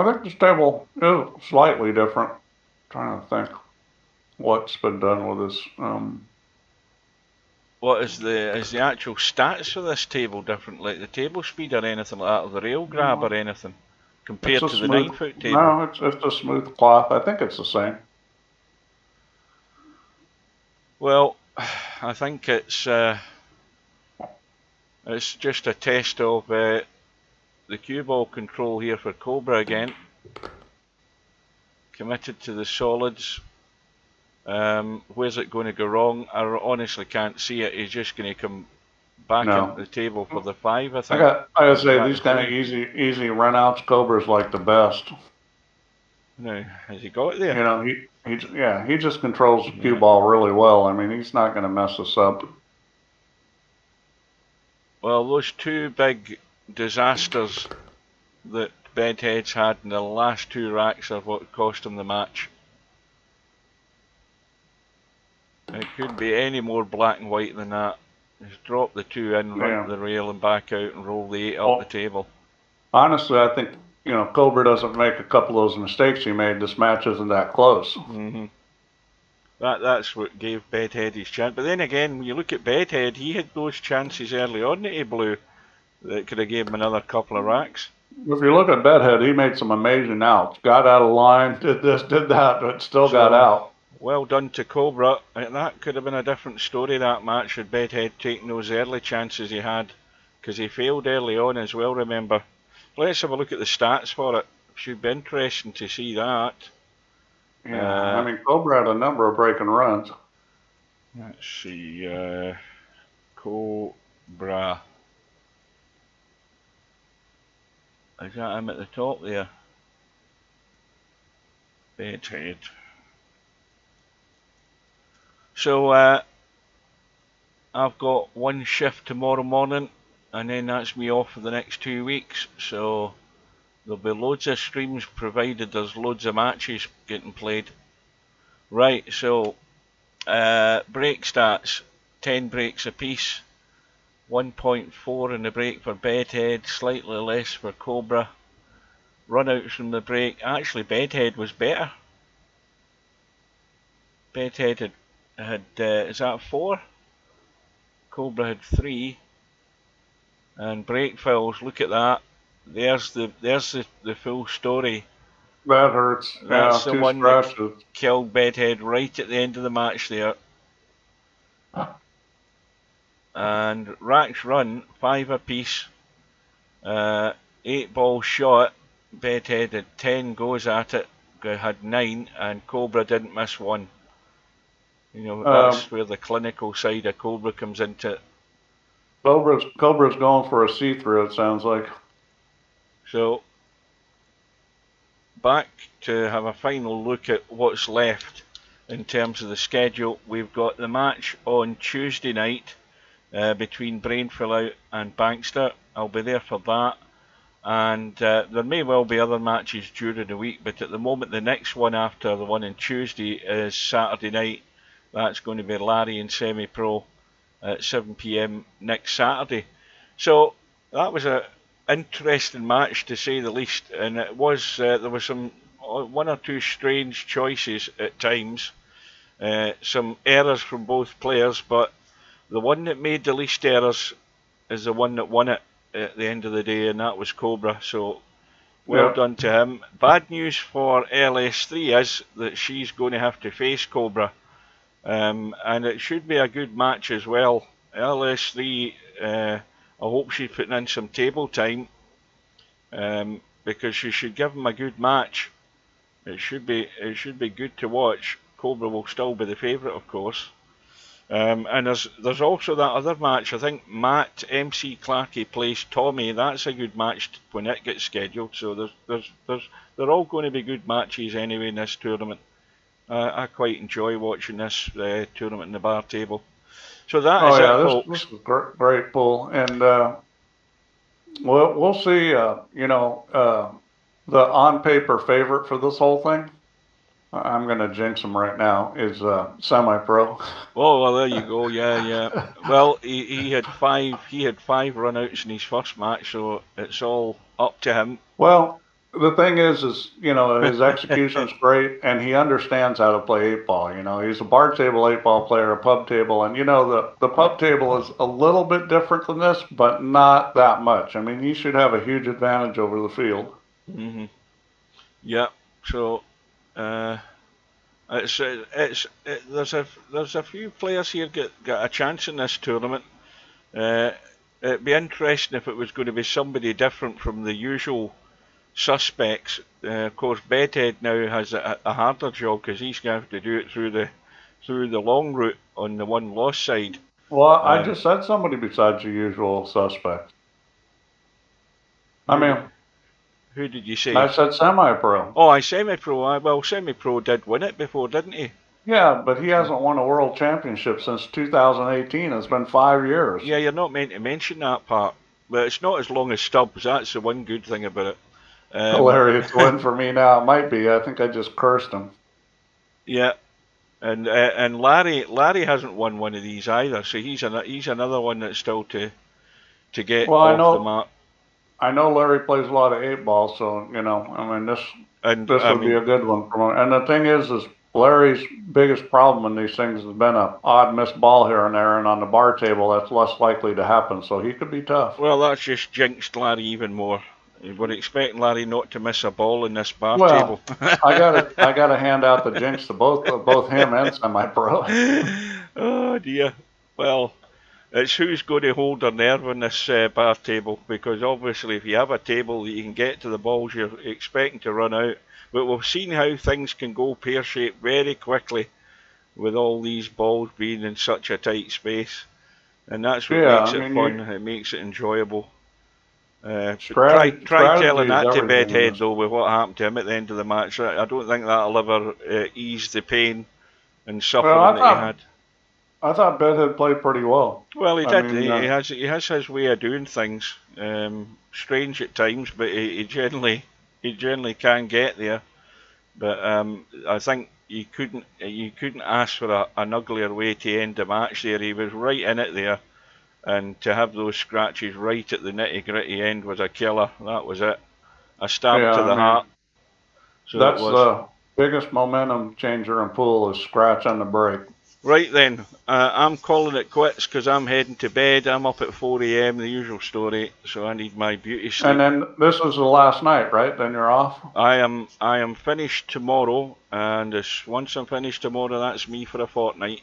think this table is slightly different. I'm trying to think what's been done with this. What is the actual stats of this table different? Like the table speed or anything like that, or the rail grab or anything, compared to the 9-foot table? No, it's a smooth cloth. I think it's the same. Well, I think it's just a test of the cue ball control here for Cobra again. Committed to the solids. Where's it going to go wrong? I honestly can't see it. He's just going to come back into the table for the 5, I think. I gotta say, these kind of easy run-outs, Cobra's like the best. No, has he got it there? You know, he just controls the cue ball really well. I mean, he's not going to mess us up. Well, those two big disasters that Bedhead's had in the last 2 racks are what cost him the match. It couldn't be any more black and white than that. Just drop the 2 in, run to the rail and back out and roll the 8 up the table. Honestly, I think, you know, Cobra doesn't make a couple of those mistakes he made, this match isn't that close. That's what gave Bedhead his chance. But then again, when you look at Bedhead, he had those chances early on that he blew that could have gave him another couple of racks. If you look at Bedhead, he made some amazing outs. Got out of line, did this, did that, but still got out. Well done to Cobra. That could have been a different story, that match, had Bedhead taken those early chances he had, because he failed early on as well, remember. Let's have a look at the stats for it. Should be interesting to see that. Yeah, I mean, Cobra had a number of breaking runs. Let's see, Cobra. Is that him at the top there? Bedhead. So, I've got one shift tomorrow morning, and then that's me off for the next 2 weeks. So, there'll be loads of streams provided there's loads of matches getting played. Right, so break stats, 10 breaks apiece, 1.4 in the break for Bedhead, slightly less for Cobra. Runouts from the break, actually Bedhead was better. Bedhead had is that 4? Cobra had 3. And break fouls, look at that. There's the full story. That hurts. That's the one that killed Bedhead right at the end of the match there. And racks run, 5 apiece. 8 ball shot. Bedhead had 10 goes at it, had 9, and Cobra didn't miss 1. You know, that's where the clinical side of Cobra comes into it. Cobra's going for a see-through, it sounds like. So, back to have a final look at what's left in terms of the schedule. We've got the match on Tuesday night between Brainfillout and Bankster. I'll be there for that. And there may well be other matches during the week, but at the moment the next one after the one on Tuesday is Saturday night. That's going to be Larry and Semi-Pro at 7 PM next Saturday. So that was a interesting match to say the least, and it was there was some 1 or 2 strange choices at times, some errors from both players, but the one that made the least errors is the one that won it at the end of the day, and that was Cobra. So well done to him. Bad news for LS3 is that she's going to have to face Cobra, and it should be a good match as well. LS3, I hope she's putting in some table time, because she should give him a good match. It should be good to watch. Cobra will still be the favourite, of course. And there's also that other match. I think Matt MC Clarkey plays Tommy. That's a good match when it gets scheduled. So they're all going to be good matches anyway in this tournament. I quite enjoy watching this tournament in the bar table. So that Oh is it, yeah, this folks. is great pool, and we'll see. The on paper favorite for this whole thing, I'm gonna jinx him right now, is semi-pro. Oh well, there you go. Yeah, yeah. Well, he had five run-outs in his first match, so it's all up to him. Well, the thing is his execution's great, and he understands how to play eight ball. He's a bar table eight ball player, a pub table, and the pub table is a little bit different than this, but not that much. I mean, he should have a huge advantage over the field. Hmm. Yeah. So uh, there's a few players here get a chance in this tournament. Uh, it'd be interesting if it was going to be somebody different from the usual suspects. Of course, Bedhead now has a harder job because he's going to have to do it through the long route on the one loss side. Well, I Uh, just said somebody besides the usual suspects. I who mean, did, who did you I say? said semi-pro. Oh, I semi-pro. Well, semi-pro did win it before, didn't he? Yeah, but he hasn't won a world championship since 2018. It's been 5 years. Yeah, you're not meant to mention that part, but it's not as long as Stubbs. That's the one good thing about it. Hilarious win for me now. It might be. I think I just cursed him. Yeah, and Larry hasn't won one of these either, so he's another one that's still to get Well, off the map. I know Larry plays a lot of eight ball, so I mean And this I would be mean, a good one for him. And the thing is Larry's biggest problem in these things has been a odd missed ball here and there, and on the bar table that's less likely to happen. So he could be tough. well, that's just jinxed Larry even more. We're expecting Larry not to miss a ball in this bar table. Well, I gotta hand out the jinx to both him and semi-pro. Oh dear. Well, it's who's going to hold their nerve on this bar table, because obviously if you have a table that you can get to the balls you're expecting to run out, but we've seen how things can go pear-shaped very quickly with all these balls being in such a tight space, and that's what Yeah, makes I it mean, fun. It makes it enjoyable. But try telling strategy is that to everything in Bedhead this. though with what happened to him at the end of the match. I don't think that'll ever ease the pain and Well, suffering that he had. I thought Bedhead played pretty well. Well, he I did. mean, He has his way of doing things. Strange at times, but he generally can get there. But I think you couldn't ask for an uglier way to end the match there. He was right in it there, and to have those scratches right at the nitty gritty end was a killer. That was it. A stab yeah, to I the mean, heart. So it that's was. the biggest momentum changer in pool is scratch on the break. Right then, I'm calling it quits because I'm heading to bed. I'm up at 4 a.m. The usual story, so I need my beauty And sleep. then this is the last night, right? Then you're off. I am finished tomorrow, and once I'm finished tomorrow, that's me for a fortnight.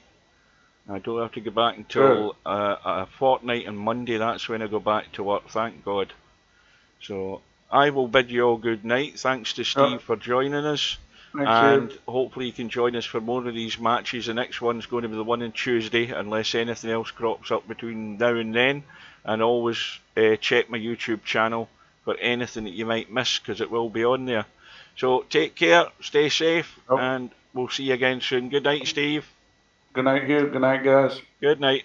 I don't have to go back Good. until a fortnight on Monday. That's when I go back to work. Thank God. So I will bid you all good night. Thanks to Steve for joining us. Thanks, And you. hopefully you can join us for more of these matches. The next one's going to be the one on Tuesday, unless anything else crops up between now and then. And always check my YouTube channel for anything that you might miss, because it will be on there. So take care, stay safe, Oh, and we'll see you again soon. Good night, Steve. good night, Hugh. Good night, guys. Good night.